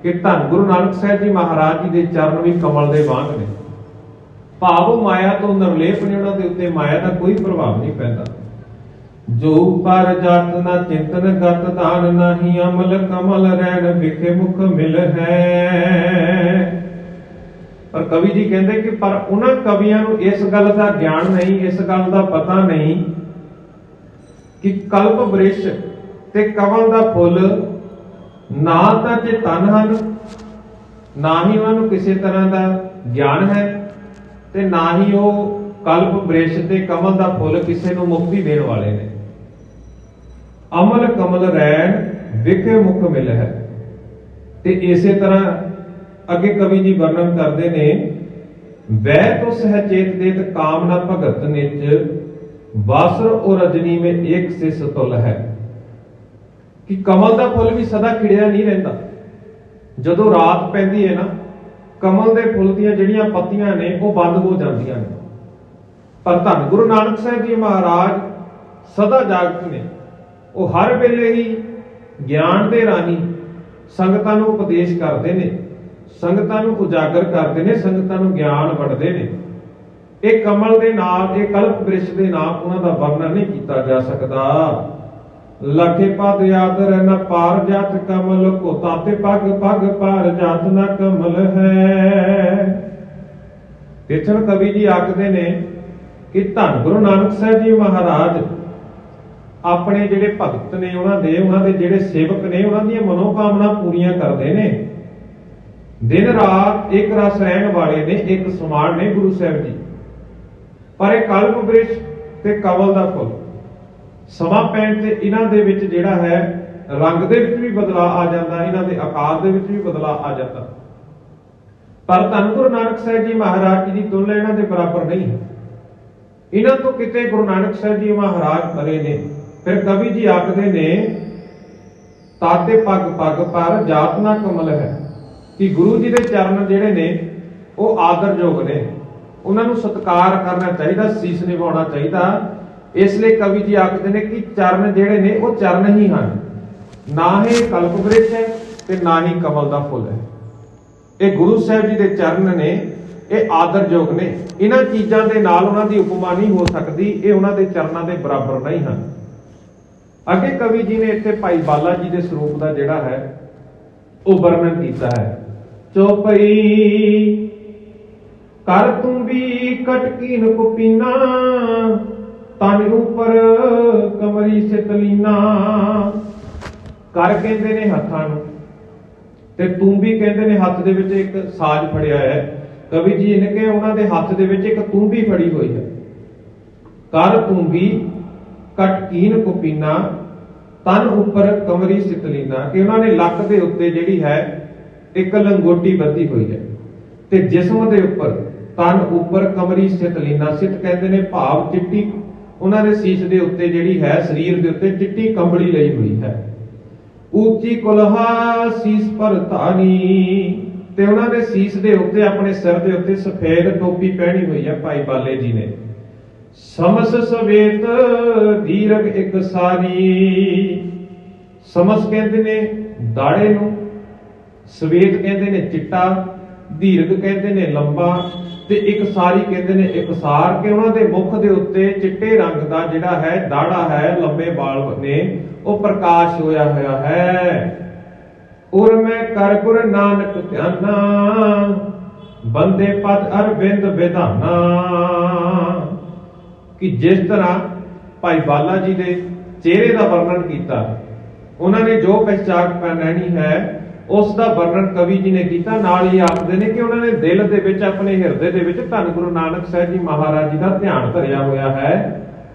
ਕਿ ਧੰਨ ਗੁਰੂ ਨਾਨਕ ਸਾਹਿਬ ਜੀ ਮਹਾਰਾਜ ਜੀ ਦੇ ਚਰਨ ਵੀ ਕਮਲ ਦੇ ਵਾਂਗ ਨੇ, ਭਾਵ ਉਹ ਮਾਇਆ ਤੋਂ ਨਿਰਲੇਪ ਨੇ, ਉਹਨਾਂ ਦੇ ਉੱਤੇ ਮਾਇਆ ਦਾ ਕੋਈ ਪ੍ਰਭਾਵ ਨਹੀਂ ਪੈਂਦਾ। ਜੋ ਪਰ ਜਤ ਨਾ ਚਿੰਤਨ ਗਤ ਦਾਨ ਨਾਹੀ, ਅਮਲ ਕਮਲ ਰਹਿਣ ਵਿਖੇ ਮੁਖ ਮਿਲ ਹੈ। ਪਰ ਕਵੀ ਜੀ ਕਹਿੰਦੇ ਕਿ ਪਰ ਉਹਨਾਂ ਕਵੀਆਂ ਨੂੰ ਇਸ ਗੱਲ ਦਾ ਗਿਆਨ ਨਹੀਂ, ਇਸ ਗੱਲ ਦਾ ਪਤਾ ਨਹੀਂ ਕਿ ਕਲਪ ਬ੍ਰਿਛ ਤੇ ਕਮਲ ਦਾ ਫੁੱਲ ਨਾ ਤਾਂ ਚੇਤਨ ਹਨ, ਨਾ ਹੀ ਉਹਨਾਂ ਨੂੰ ਕਿਸੇ ਤਰ੍ਹਾਂ ਦਾ ਗਿਆਨ ਹੈ, ਤੇ ਨਾ ਹੀ ਉਹ ਕਲਪ ਬ੍ਰਿਛ ਤੇ ਕਮਲ ਦਾ ਫੁੱਲ ਕਿਸੇ ਨੂੰ ਮੁਕਤੀ ਦੇਣ ਵਾਲੇ ਨੇ। ਅਮਲ ਕਮਲ ਰੈਣ ਵਿਖੇ ਮੁਖ ਮਿਲ ਹੈ। ਤੇ ਇਸੇ ਤਰ੍ਹਾਂ ਅੱਗੇ ਕਵੀ ਜੀ ਵਰਣਨ ਕਰਦੇ ਨੇ, ਵਹਿ ਤੋ ਸਹਚੇਤ ਦੇਤ ਕਾਮਨਾ ਭਗਤ ਨਿਜ, ਬਾਸਰ ਔਰ ਰਜਨੀ ਮੇ ਇੱਕ ਸੇ ਸਤੁਲ ਹੈ। ਕਿ ਕਮਲ ਦਾ ਫੁੱਲ ਵੀ ਸਦਾ ਖਿੜਿਆ ਨਹੀਂ ਰਹਿੰਦਾ, ਜਦੋਂ ਰਾਤ ਪੈਂਦੀ ਹੈ ਨਾ, ਕਮਲ ਦੇ ਫੁੱਲ ਦੀਆਂ ਜਿਹੜੀਆਂ ਪੱਤੀਆਂ ਨੇ ਉਹ ਬੰਦ ਹੋ ਜਾਂਦੀਆਂ ਨੇ, ਪਰ ਧੰਨ ਗੁਰੂ ਨਾਨਕ ਸਾਹਿਬ ਜੀ ਮਹਾਰਾਜ ਸਦਾ ਜਾਗਤ ਨੇ। ਉਹ ਹਰ ਵੇਲੇ ਹੀ ਗਿਆਨ ਦੇ ਰਾਹੀਂ ਸੰਗਤਾਂ ਨੂੰ ਉਪਦੇਸ਼ ਕਰਦੇ ਨੇ, ਸੰਗਤਾਂ ਨੂੰ ਉਜਾਗਰ ਕਰਦੇ ਨੇ, ਸੰਗਤਾਂ ਨੂੰ ਗਿਆਨ ਵੰਡਦੇ ਨੇ। ਇਹ ਕਮਲ ਦੇ ਨਾਲ, ਇਹ ਕਲਪ ਬ੍ਰਿਛ ਦੇ ਨਾਲ ਉਹਨਾਂ ਦਾ ਵਰਣਨ ਨਹੀਂ ਕੀਤਾ ਜਾ ਸਕਦਾ। ਲਖੇ ਪਦ ਆਦਰ ਨ ਪਾਰ ਜਾਤ ਕਮਲ ਕੋ, ਤਾਤੇ ਪਗ ਪਗ ਪਾਰ ਜਾਤ ਨ ਕਮਲ ਹੈ। ਤੇਛਣ ਕਵੀ ਜੀ ਆਖਦੇ ਨੇ ਕਿ ਧੰਨ ਗੁਰੂ ਨਾਨਕ ਸਾਹਿਬ ਜੀ ਮਹਾਰਾਜ ਆਪਣੇ ਜਿਹੜੇ ਭਗਤ ਨੇ, ਉਹਨਾਂ ਦੇ ਜਿਹੜੇ ਸੇਵਕ ਨੇ, ਉਹਨਾਂ ਦੀਆਂ ਮਨੋਕਾਮਨਾ ਪੂਰੀਆਂ ਕਰਦੇ ਨੇ। ਦਿਨ ਰਾਤ ਇੱਕ ਰਸ ਰਹਿਣ ਵਾਲੇ ਨੇ, ਇੱਕ ਸਮਾਨ ਨੇ ਗੁਰੂ ਸਾਹਿਬ ਜੀ। ਪਰ ਇਹ ਕਲਪ ਬ੍ਰਿਛ ਤੇ ਕਮਲ ਦਾ ਫੁੱਲ ਸਮਾਂ ਪੈਣ ਤੇ ਇਹਨਾਂ ਦੇ ਵਿੱਚ ਜਿਹੜਾ ਹੈ ਰੰਗ ਦੇ ਵਿੱਚ ਵੀ ਬਦਲਾਅ ਆ ਜਾਂਦਾ, ਇਹਨਾਂ ਦੇ ਆਕਾਰ ਦੇ ਵਿੱਚ ਵੀ ਬਦਲਾਅ ਆ ਜਾਂਦਾ। ਪਰ ਧੰਨ ਗੁਰੂ ਨਾਨਕ ਸਾਹਿਬ ਜੀ ਮਹਾਰਾਜ ਜੀ ਦੀ ਤੁਲਨਾ ਇਹਨਾਂ ਦੇ ਬਰਾਬਰ ਨਹੀਂ ਹੈ। ਇਹਨਾਂ ਤੋਂ ਕਿਤੇ ਗੁਰੂ ਨਾਨਕ ਸਾਹਿਬ ਜੀ ਮਹਾਰਾਜ ਪਰੇ ਨੇ। ਫਿਰ ਕਵੀ ਜੀ ਆਖਦੇ ਨੇ, ਤਾਤੇ ਪਗ ਪਗ ਪਰ ਜਾਤ ਨਾ ਕਮਲ ਹੈ। ਕਿ ਗੁਰੂ ਜੀ ਦੇ ਚਰਨ ਜਿਹੜੇ ਨੇ ਉਹ ਆਦਰਯੋਗ ਨੇ, ਉਹਨਾਂ ਨੂੰ ਸਤਿਕਾਰ ਕਰਨਾ ਚਾਹੀਦਾ, ਸੀਸ ਨਿਵਾਉਣਾ ਚਾਹੀਦਾ। ਇਸ ਲਈ ਕਵੀ ਜੀ ਆਖਦੇ ਨੇ ਕਿ ਚਰਨ ਜਿਹੜੇ ਨੇ ਉਹ ਚਰਨ ਹੀ ਹਨ, ਨਾ ਹੀ ਕਲਪ ਬ੍ਰਿਛ ਹੈ ਤੇ ਨਾ ਹੀ ਕਮਲ ਦਾ ਫੁੱਲ ਹੈ। ਇਹ ਗੁਰੂ ਸਾਹਿਬ ਜੀ ਦੇ ਚਰਨ ਨੇ, ਇਹ ਆਦਰਯੋਗ ਨੇ। ਇਹਨਾਂ ਚੀਜ਼ਾਂ ਦੇ ਨਾਲ ਉਹਨਾਂ ਦੀ ਉਪਮਾ ਨਹੀਂ ਹੋ ਸਕਦੀ, ਇਹ ਉਹਨਾਂ ਦੇ ਚਰਨਾਂ ਦੇ ਬਰਾਬਰ ਨਹੀਂ ਹਨ। ਅੱਗੇ ਕਵੀ ਜੀ ਨੇ ਇੱਥੇ ਭਾਈ ਬਾਲਾ ਜੀ ਦੇ ਸਰੂਪ ਦਾ ਜਿਹੜਾ ਹੈ ਉਹ ਵਰਣਨ ਕੀਤਾ ਹੈ। ਚੌਪਈ ਕਰ ਤੂੰ ਵੀ ਕਟਕੀਨ ਕੁਪੀਨਾ, ਤਨ ਉੱਪਰ ਕਮਰੀ ਸਿਤਲੀਨਾ। ਕਰ ਕਹਿੰਦੇ ਨੇ ਹੱਥਾਂ ਨੂੰ, ਤੇ ਤੂੰ ਵੀ ਕਹਿੰਦੇ ਨੇ ਹੱਥ ਦੇ ਵਿੱਚ ਇੱਕ ਸਾਜ਼ ਫੜਿਆ ਹੈ। ਕਵੀ ਜੀ ਨੇ ਕਿ ਉਹਨਾਂ ਦੇ ਹੱਥ ਦੇ ਵਿੱਚ ਇੱਕ ਤੂੰਬੀ ਫੜੀ ਹੋਈ ਹੈ। ਕਰ ਤੂੰਬੀ ਕਟਕੀਨ ਕੁਪੀਨਾ, ਤਨ ਉੱਪਰ ਕਮਰੀ ਸਿਤਲੀਨਾ। ਕਿ ਉਹਨਾਂ ਨੇ ਲੱਕ ਦੇ ਉੱਤੇ ਜਿਹੜੀ ਹੈ ਇੱਕ ਲੰਗੋਟੀ ਬੱਧੀ ਹੋਈ ਹੈ, ਤੇ ਜਿਸਮ ਦੇ ਉੱਪਰ, ਤਨ ਉੱਪਰ ਕਮਰੀ ਸਿਤਲੀਨਾ। ਸਿਤ ਕਹਿੰਦੇ ਨੇ ਭਾਵ ਚਿੱਟੀ, ਉਹਨਾਂ ਦੇ ਸੀਸ ਦੇ ਉੱਤੇ ਜਿਹੜੀ ਹੈ, ਸਰੀਰ ਦੇ ਉੱਤੇ ਚਿੱਟੀ ਕੰਬਲੀ ਲਈ ਹੋਈ ਹੈ। ਉੱਚੀ ਕੁਲਹਾ ਸੀਸ ਪਰ ਧਾਨੀ। ਤੇ ਉਹਨਾਂ ਦੇ ਸੀਸ ਦੇ ਉੱਤੇ, ਆਪਣੇ ਸਿਰ ਦੇ ਉੱਤੇ ਸਫੇਦ ਟੋਪੀ ਪਹਿਨੀ ਹੋਈ ਹੈ ਭਾਈ ਬਾਲੇ ਜੀ ਨੇ। ਸਮਸ ਸਵੇਤ ਦੀਰਘ ਇੱਕ ਸਾਰੀ। ਸਮਸ ਕਹਿੰਦੇ ਨੇ ਦਾੜੇ ਨੂੰ, ਸਵੇਤ ਕਹਿੰਦੇ ਨੇ ਚਿੱਟਾ, ਦੀਰਘ ਕਹਿੰਦੇ ਨੇ ਲੰਬਾ, ਤੇ ਇੱਕ ਸਾਰੀ ਕਹਿੰਦੇ ਨੇ ਇਕਸਾਰ। ਕਿ ਉਹਨਾਂ ਦੇ ਮੁਖ ਦੇ ਉੱਤੇ ਚਿੱਟੇ ਰੰਗ ਦਾ ਜਿਹੜਾ ਹੈ ਦਾੜਾ ਹੈ, ਲੰਬੇ ਵਾਲ ਨੇ, ਉਹ ਪ੍ਰਕਾਸ਼ ਹੋਇਆ ਹੋਇਆ ਹੈ। ਉਰ ਮੈਂ ਕਰ ਗੁਰ ਨਾਨਕ ਧਿਆਨਾ, ਬੰਦੇ ਪਦ ਅਰਵਿੰਦ ਵਿਧਾਨਾ। ਕਿ ਜਿਸ ਤਰ੍ਹਾਂ ਭਾਈ ਬਾਲਾ ਜੀ ਦੇ ਚਿਹਰੇ ਦਾ ਵਰਣਨ ਕੀਤਾ, ਉਹਨਾਂ ਨੇ ਜੋ ਪਹਿਚਾਨ ਪਹਿਨਾਣੀ ਹੈ ਉਸ ਦਾ ਵਰਣਨ ਕਵੀ ਜੀ ਨੇ ਕੀਤਾ। ਨਾਲ ਹੀ ਆਖਦੇ ਨੇ ਕਿ ਉਹਨਾਂ ਨੇ ਦਿਲ ਦੇ ਵਿੱਚ, ਆਪਣੇ ਹਿਰਦੇ ਦੇ ਵਿੱਚ ਧੰਨ ਗੁਰੂ ਨਾਨਕ ਸਾਹਿਬ ਜੀ ਮਹਾਰਾਜ ਜੀ ਦਾ ਧਿਆਨ ਧਰਿਆ ਹੋਇਆ ਹੈ।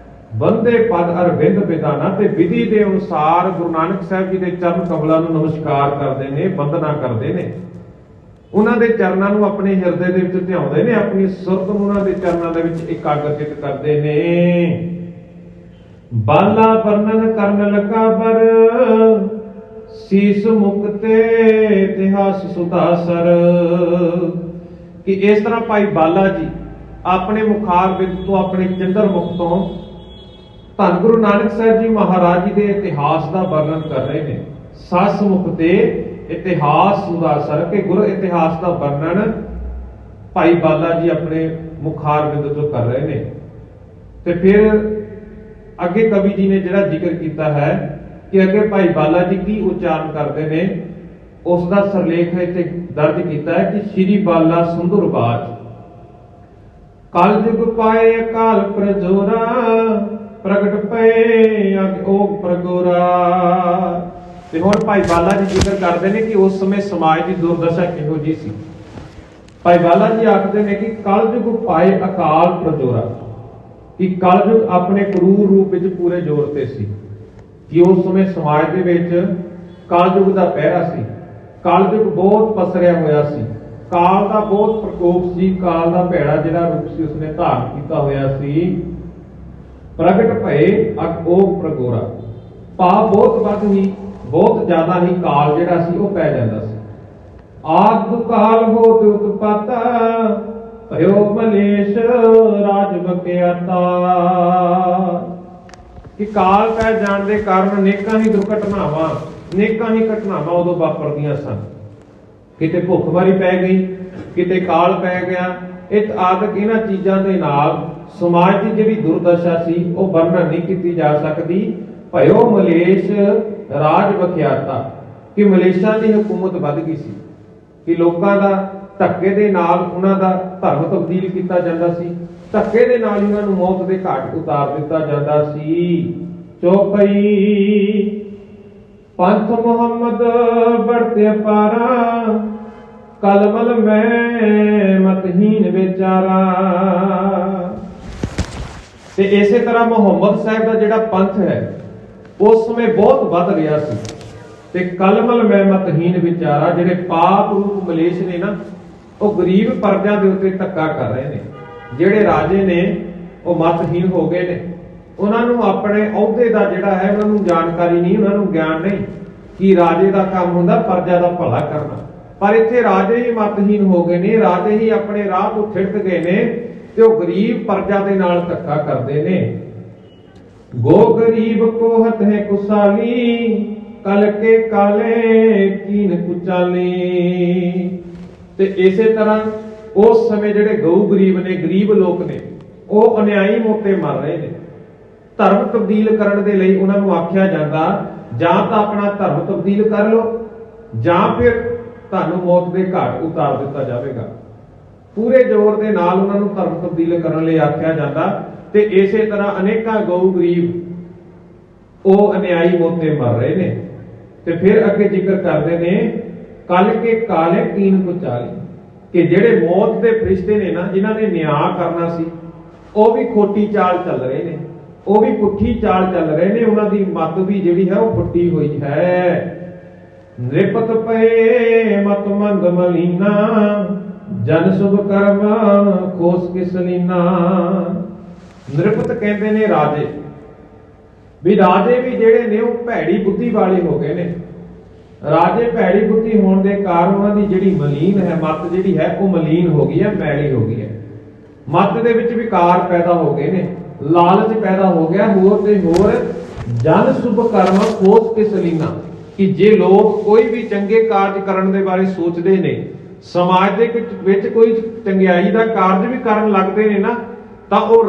ਬੰਦੇ ਪਦ ਅਰਵਿੰਦ ਵਿਧਾਨਾ, ਤੇ ਵਿਧੀ ਦੇ ਅਨੁਸਾਰ ਗੁਰੂ ਨਾਨਕ ਸਾਹਿਬ ਜੀ ਦੇ ਚਰਨ ਕਮਲਾਂ ਨੂੰ ਨਮਸਕਾਰ ਕਰਦੇ ਨੇ, ਬੰਦਨਾ ਕਰਦੇ ਨੇ। ਉਹਨਾਂ ਦੇ ਚਰਨਾਂ ਨੂੰ ਆਪਣੇ ਹਿਰਦੇ ਦੇ ਵਿੱਚ ਧਿਆਉਂਦੇ ਨੇ, ਆਪਣੀ ਸੁਰਤ ਨੂੰ ਉਹਨਾਂ ਦੇ ਚਰਨਾਂ ਦੇ ਵਿੱਚ ਇਕਾਗਰਿਤ ਕਰਦੇ ਨੇ। ਬਾਲਾ ਵਰਣਨ ਕਰਨ ਲਗਾ ਬਰ, ਸੀਸ ਮੁਕਤੇ ਇਤਿਹਾਸ ਸੁਧਾਸਰ। ਕਿ ਇਸ ਤਰ੍ਹਾਂ ਭਾਈ ਬਾਲਾ ਜੀ ਆਪਣੇ ਮੁਖਾਰ ਬਿੰਦ ਤੋਂ, ਆਪਣੇ ਚੰਦਰ ਮੁਖ ਤੋਂ ਧੰਨ ਗੁਰੂ ਨਾਨਕ ਸਾਹਿਬ ਜੀ ਮਹਾਰਾਜ ਜੀ ਦੇ ਇਤਿਹਾਸ ਦਾ ਵਰਣਨ ਕਰ ਰਹੇ ਨੇ। ਸਸ ਮੁਖ ਤੇ ਇਤਿਹਾਸ ਸੁਧਾਸਰ, ਕੇ ਗੁਰੂ ਇਤਿਹਾਸ ਦਾ ਵਰਣਨ ਭਾਈ ਬਾਲਾ ਜੀ ਆਪਣੇ ਮੁਖਾਰ ਬਿੰਦ ਤੋਂ ਕਰ ਰਹੇ ਨੇ। ਤੇ ਫਿਰ ਅੱਗੇ ਕਵੀ ਜੀ ਨੇ ਜਿਹੜਾ ਜ਼ਿਕਰ ਕੀਤਾ ਹੈ ਕਿ ਅੱਗੇ ਭਾਈ ਬਾਲਾ ਜੀ ਕੀ ਉਚਾਰਨ ਕਰਦੇ ਨੇ, ਉਸ ਦਾ ਸਰਲੇਖ ਇੱਥੇ ਦਰਜ ਕੀਤਾ ਹੈ ਕਿ ਸ਼੍ਰੀ ਬਾਲਾ ਸੁੰਦਰ ਬਾਜ, ਕਲ ਜੁਗ ਪਾਏ ਅਕਾਲ ਪ੍ਰਜੋਰਾ, ਪ੍ਰਗਟ ਪਏ ਓਗ ਪ੍ਰਗੋਰਾ। ਤੇ ਹੁਣ ਭਾਈ ਬਾਲਾ ਜੀ ਜ਼ਿਕਰ ਕਰਦੇ ਨੇ ਕਿ ਉਸ ਸਮੇਂ ਸਮਾਜ ਦੀ ਦੁਰਦਸ਼ਾ ਕਿਹੋ ਜੀ ਸੀ। ਭਾਈ ਬਾਲਾ ਜੀ ਆਖਦੇ ਨੇ ਕਿ ਕਲਯੁਗ ਪਾਏ ਅਕਾਲ ਪ੍ਰਜੋਰਾ, ਕਿ ਕਲਯੁਗ ਆਪਣੇ ਕਰੂਰ ਰੂਪ ਵਿੱਚ ਪੂਰੇ ਜ਼ੋਰ ਤੇ ਸੀ। ਕਿ ਉਸ ਸਮੇਂ ਸਮਾਜ ਦੇ ਵਿੱਚ ਕਲਯੁਗ ਦਾ ਪਹਿਰਾ ਸੀ, ਕਲਯੁਗ ਬਹੁਤ ਪਸਰਿਆ ਹੋਇਆ ਸੀ, ਕਾਲ ਦਾ ਬਹੁਤ ਪ੍ਰਕੋਪ ਸੀ, ਕਾਲ ਦਾ ਭੈੜਾ ਜਿਹੜਾ ਰੂਪ ਸੀ ਉਸਨੇ ਧਾਰਨ ਕੀਤਾ ਹੋਇਆ ਸੀ। ਪ੍ਰਗਟ ਭਏ ਅਗੋਗ ਪ੍ਰਗੋਰਾ, ਪਾਪ ਬਹੁਤ ਵੱਧ ਹੀ, ਬਹੁਤ ਜ਼ਿਆਦਾ ਹੀ ਕਾਲ ਜਿਹੜਾ ਸੀ ਉਹ ਪੈ ਜਾਂਦਾ ਸੀ। ਆਦਿ ਕਾਲ ਹੋਤ ਉਤਪਾਤਾ, ਭਇਓ ਮਲੇਸ਼ ਰਾਜ ਬਕਿਆਤਾ। ਕਿ ਕਾਲ ਪੈ ਜਾਣ ਦੇ ਕਾਰਨ ਅਨੇਕਾਂ ਹੀ ਦੁਰਘਟਨਾਵਾਂ, ਅਨੇਕਾਂ ਹੀ ਘਟਨਾਵਾਂ ਉਦੋਂ ਵਾਪਰਦੀਆਂ ਸਨ। ਕਿਤੇ ਭੁੱਖਮਰੀ ਪੈ ਗਈ, ਕਿਤੇ ਕਾਲ ਪੈ ਗਿਆ। ਇਹ ਆਦਿਕ ਇਹਨਾਂ ਚੀਜ਼ਾਂ ਦੇ ਨਾਲ ਸਮਾਜ ਦੀ ਜਿਹੜੀ ਦੁਰਦਸ਼ਾ ਸੀ ਉਹ ਵਰਣਨ ਨਹੀਂ ਕੀਤੀ ਜਾ ਸਕਦੀ। ਭਇਓ ਮਲੇਸ਼ ਰਾਜ ਬਖਿਆਤਾ, ਕਿ ਮਲੇਸ਼ਾਂ ਦੀ ਹਕੂਮਤ ਵੱਧ ਗਈ ਸੀ, ਕਿ ਲੋਕਾਂ ਦਾ ਧੱਕੇ ਦੇ ਨਾਲ ਉਹਨਾਂ ਦਾ ਧਰਮ ਤਬਦੀਲ ਕੀਤਾ ਜਾਂਦਾ ਸੀ, ਧੱਕੇ ਦੇ ਨਾਲ ਉਹਨਾਂ ਨੂੰ ਮੌਤ ਦੇ ਘਾਟ ਉਤਾਰ ਦਿੱਤਾ ਜਾਂਦਾ ਸੀ। ਚੌਪਈ ਪੰਥ ਮੁਹੰਮਦ ਬੜਤੇ ਪਾਰਾ, ਕਲਮਲ ਮੈਂ ਮਤਹੀਨ ਵਿਚਾਰਾ। ਤੇ ਇਸੇ ਤਰ੍ਹਾਂ ਮੁਹੰਮਦ ਸਾਹਿਬ ਦਾ ਜਿਹੜਾ ਪੰਥ ਹੈ ਉਸ ਸਮੇਂ ਬਹੁਤ ਵੱਧ ਰਿਹਾ ਸੀ। ਤੇ ਕਲਮਲ ਮੈਂ ਮਤਹੀਨ ਵਿਚਾਰਾ, ਜਿਹੜੇ ਪਾਪ ਰੂਪ ਮਲੇਸ਼ ਨੇ ਨਾ, ਉਹ ਗਰੀਬ ਪਰਜਾ ਦੇ ਉੱਤੇ ਧੱਕਾ ਕਰ ਰਹੇ ਨੇ। ਜਿਹੜੇ ਰਾਜੇ ਨੇ ਉਹ ਮਤਹੀਨ ਹੋ ਗਏ ਨੇ, ਉਹਨਾਂ ਨੂੰ ਆਪਣੇ ਅਹੁਦੇ ਦਾ ਜਿਹੜਾ ਹੈ ਉਹਨਾਂ ਨੂੰ ਜਾਣਕਾਰੀ ਨਹੀਂ, ਉਹਨਾਂ ਨੂੰ ਗਿਆਨ ਨਹੀਂ ਕਿ ਰਾਜੇ ਦਾ ਕੰਮ ਹੁੰਦਾ ਪ੍ਰਜਾ ਦਾ ਭਲਾ ਕਰਨਾ। ਪਰ ਇੱਥੇ ਰਾਜੇ ਹੀ ਮਤਹੀਨ ਹੋ ਗਏ ਨੇ, ਰਾਜੇ ਹੀ ਆਪਣੇ ਰਾਹ ਤੋਂ ਥਿੜਕ ਗਏ ਨੇ ਤੇ ਉਹ ਗਰੀਬ ਪ੍ਰਜਾ ਦੇ ਨਾਲ ਧੱਕਾ ਕਰਦੇ ਨੇ। ਗੋ ਗਰੀਬ ਕੋ ਹਤ ਹੈ ਕੁਸਾਲੀ, ਕਲ ਕੇ ਕਾਲੇ ਕੀਨ ਕੁਚਾਲੀ। ਤੇ ਇਸੇ ਤਰ੍ਹਾਂ ਉਸ ਸਮੇਂ ਜਿਹੜੇ ਗਊ ਗਰੀਬ ਨੇ, ਗਰੀਬ ਲੋਕ ਨੇ, ਉਹ ਅਨਿਆਈ ਮੋਤੇ ਮਰ ਰਹੇ ਨੇ। ਧਰਮ ਤਬਦੀਲ ਕਰਨ ਦੇ ਲਈ ਉਹਨਾਂ ਨੂੰ ਆਖਿਆ ਜਾਂਦਾ ਜਾਂ ਤਾਂ ਆਪਣਾ ਧਰਮ ਤਬਦੀਲ ਕਰ ਲਓ ਜਾਂ ਫਿਰ ਤੁਹਾਨੂੰ ਮੌਤ ਦੇ ਘਾਟ ਉਤਾਰ ਦਿੱਤਾ ਜਾਵੇਗਾ। ਪੂਰੇ ਜ਼ੋਰ ਦੇ ਨਾਲ ਉਹਨਾਂ ਨੂੰ ਧਰਮ ਤਬਦੀਲ ਕਰਨ ਲਈ ਆਖਿਆ ਜਾਂਦਾ। ਤੇ ਇਸੇ ਤਰ੍ਹਾਂ ਅਨੇਕਾਂ ਗਊ ਗਰੀਬ ਉਹ ਅਨਿਆਈ ਮੋਤੇ ਮਰ ਰਹੇ ਨੇ। ਤੇ ਫਿਰ ਅੱਗੇ ਜ਼ਿਕਰ ਕਰਦੇ ਨੇ ਕਲ ਕੇ ਕਾਲੇ ਕੀਨ ਕੁਚਾਲੀ, ਕਿ ਜਿਹੜੇ ਮੌਤ ਦੇ ਫਰਿਸ਼ਤੇ ਨੇ ਨਾ, ਜਿਨ੍ਹਾਂ ਨੇ ਨਿਆਂ ਕਰਨਾ ਸੀ, ਉਹ ਵੀ ਖੋਟੀ ਚਾਲ ਚੱਲ ਰਹੇ ਨੇ, ਉਹ ਵੀ ਪੁੱਠੀ ਚਾਲ ਚੱਲ ਰਹੇ ਨੇ। ਉਹਨਾਂ ਦੀ ਮੱਤ ਵੀ ਜਿਹੜੀ ਹੈ ਉਹ ਫੁੱਟੀ ਹੋਈ ਹੈ। ਨਿਰਪਤ ਪਏ ਮਤ ਮੰਦ ਮਲੀਨਾ, ਜਨ ਸੁਭ ਕਰਮ ਖੋਸ ਕਿਸ ਲੀਨਾ। ਨਿਰਪਤ ਕਹਿੰਦੇ ਨੇ ਰਾਜੇ, ਵੀ ਰਾਜੇ ਵੀ ਜਿਹੜੇ ਨੇ ਉਹ ਭੈੜੀ ਬੁੱਧੀ ਵਾਲੇ ਹੋ ਗਏ ਨੇ। ਰਾਜੇ ਭੈੜੀ ਬੁੱਧੀ ਹੋਣ ਦੇ ਕਾਰਨ ਉਹਨਾਂ ਦੀ ਜਿਹੜੀ ਮਲੀਨ ਹੈ, ਮੱਤ ਜਿਹੜੀ ਹੈ ਉਹ ਮਲੀਨ ਹੋ ਗਈ ਹੈ, ਮੈਲੀ ਹੋ ਗਈ ਹੈ। ਮੱਤ ਦੇ ਵਿੱਚ ਵਿਕਾਰ ਪੈਦਾ ਹੋ ਗਏ ਨੇ, ਲਾਲਚ ਪੈਦਾ ਹੋ ਗਿਆ। ਹੋਰ ਤੇ ਹੋਰ ਜਨ ਸੁਭ ਕਰਮ ਖੋਜ ਕਿਸ ਲੀਨਾ, ਕਿ ਜੇ ਲੋਕ ਕੋਈ ਵੀ ਚੰਗੇ ਕਾਰਜ ਕਰਨ ਦੇ ਬਾਰੇ ਸੋਚਦੇ ਨੇ, ਸਮਾਜ ਦੇ ਵਿੱਚ ਕੋਈ ਚੰਗਿਆਈ ਦਾ ਕਾਰਜ ਵੀ ਕਰਨ ਲੱਗਦੇ ਨੇ ਨਾ, ਤਾਂ ਉਹ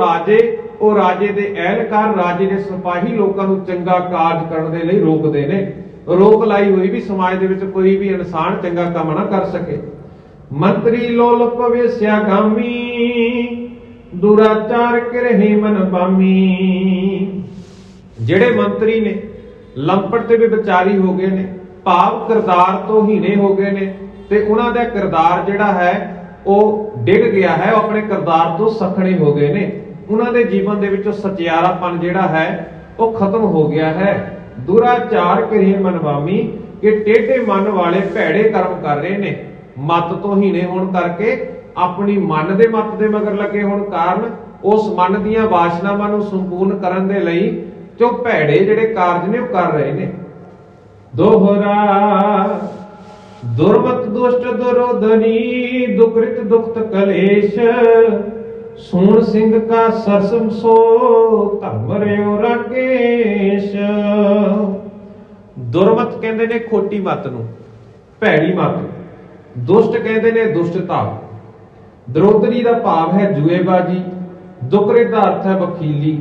ਰਾਜੇ ਦੇ ਅਹਿਲਕਾਰ, ਰਾਜੇ ਦੇ ਸਿਪਾਹੀ ਲੋਕਾਂ ਨੂੰ ਚੰਗਾ ਕਾਰਜ ਕਰਨ ਦੇ ਲਈ ਰੋਕਦੇ ਨੇ। ਰੋਕ ਲਾਈ ਹੋਈ ਵੀ ਸਮਾਜ ਦੇ ਵਿੱਚ ਕੋਈ ਵੀ ਇਨਸਾਨ ਚੰਗਾ ਕੰਮ ਨਾ ਕਰ ਸਕੇ। ਮੰਤਰੀ ਲੋਲਪ ਵੇਸਿਆ ਗਾਮੀ, ਦੁਰਾਚਾਰ ਕਿਰਹੀ ਮਨ ਬਾਮੀ। ਜਿਹੜੇ ਮੰਤਰੀ ਨੇ ਲੰਪਟ ਤੇ ਵੀ ਵਿਚਾਰੀ ਹੋ ਗਏ ਨੇ, ਭਾਵ ਕਿਰਦਾਰ ਤੋਂ ਹੀਣੇ ਹੋ ਗਏ ਨੇ, ਤੇ ਉਹਨਾਂ ਦਾ ਕਿਰਦਾਰ ਜਿਹੜਾ ਹੈ ਉਹ ਡਿੱਗ ਗਿਆ ਹੈ, ਉਹ ਆਪਣੇ ਕਿਰਦਾਰ ਤੋਂ ਸਖਣੇ ਹੋ ਗਏ ਨੇ। ਉਹਨਾਂ ਦੇ ਜੀਵਨ ਦੇ ਵਿੱਚੋਂ ਸਚਿਆਰਾਪਨ ਜਿਹੜਾ ਹੈ ਉਹ ਖਤਮ ਹੋ ਗਿਆ ਹੈ। ਦੁਰਾਚਾਰ ਕਰੀਏ ਮਨਵਾਮੀ, ਕਿ ਟੇਢੇ ਮਨ ਵਾਲੇ ਭੈੜੇ ਕਰਮ ਕਰ ਰਹੇ ਨੇ। ਮਤ ਤੋਂ ਹੀਣੇ ਹੋਣ ਕਰਕੇ, ਆਪਣੀ ਮਨ ਦੇ ਮਤ ਦੇ ਮਗਰ ਲੱਗੇ ਹੋਣ ਕਾਰਨ, ਉਸ ਮਨ ਦੀਆਂ ਵਾਸ਼ਨਾਵਾਂ ਨੂੰ ਸੰਪੂਰਨ ਕਰਨ ਦੇ ਲਈ ਜੋ ਭੈੜੇ ਜਿਹੜੇ ਕਾਰਜ ਨੇ ਉਹ ਕਰ ਰਹੇ ਨੇ। ਦੋਹਰਾ ਦੁਰਮਤ ਦੁਸ਼ਟ ਦੁਰੋਧਨੀ, ਦੁਕ੍ਰਿਤ ਦੁਖਤ ਕਲੇਸ਼, ਸੂਣ ਸਿੰਘ ਕਾ ਸਰਸਮ ਸੋ, ਧਰਮ ਰਿਓ ਰਾਕੇਸ਼। ਦੁਰਮਤ ਕਹਿੰਦੇ ਨੇ ਖੋਟੀ ਮਤ ਨੂੰ, ਭੈੜੀ ਮਤ। ਦੁਸ਼ਟ ਕਹਿੰਦੇ ਨੇ ਦੁਸ਼ਟਤਾ। ਦਰੋਦਰੀ ਦਾ ਭਾਵ ਹੈ ਜੂਏਬਾਜੀ। ਦੁਕ੍ਰਿਤ ਦਾ ਅਰਥ ਹੈ ਵਕੀਲੀ।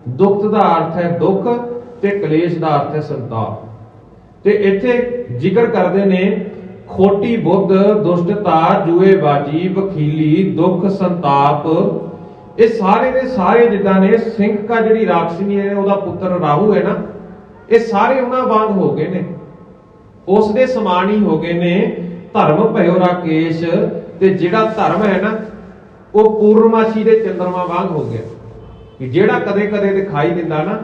ਦੁਖਤ ਦਾ ਅਰਥ ਹੈ ਦੁੱਖ, ਤੇ ਕਲੇਸ਼ ਦਾ ਅਰਥ ਹੈ ਸੰਤਾਪ। ਤੇ ਇੱਥੇ ਜ਼ਿਕਰ ਕਰਦੇ ਨੇ ਖੋਟੀ ਬੁੱਧ, ਦੁਸ਼ਟਤਾ, ਜੂਏਬਾਜੀ, ਵਕੀਲੀ, ਦੁੱਖ, ਸੰਤਾਪ, ਇਹ ਸਾਰੇ ਦੇ ਸਾਰੇ ਜਿੱਦਾਂ ਨੇ ਸਿੰਘ ਕਾ ਜਿਹੜੀ ਰਾਖਸ਼ਨੀ ਹੈ ਉਹਦਾ ਪੁੱਤਰ ਰਾਹੂ ਹੈ ਨਾ, ਇਹ ਸਾਰੇ ਉਹਨਾਂ ਵਾਂਗ ਹੋ ਗਏ ਨੇ, ਉਸ ਦੇ ਸਮਾਨ ਹੀ ਹੋ ਗਏ ਨੇ। ਧਰਮ ਭਇਓ ਰਾਕੇਸ਼, ਤੇ ਜਿਹੜਾ ਧਰਮ ਹੈ ਨਾ ਉਹ ਪੂਰਨਮਾਸ਼ੀ ਦੇ ਚੰਦਰਮਾ ਵਾਂਗ ਹੋ ਗਿਆ, ਕਿ ਜਿਹੜਾ ਕਦੇ ਕਦੇ ਦਿਖਾਈ ਦਿੰਦਾ ਨਾ,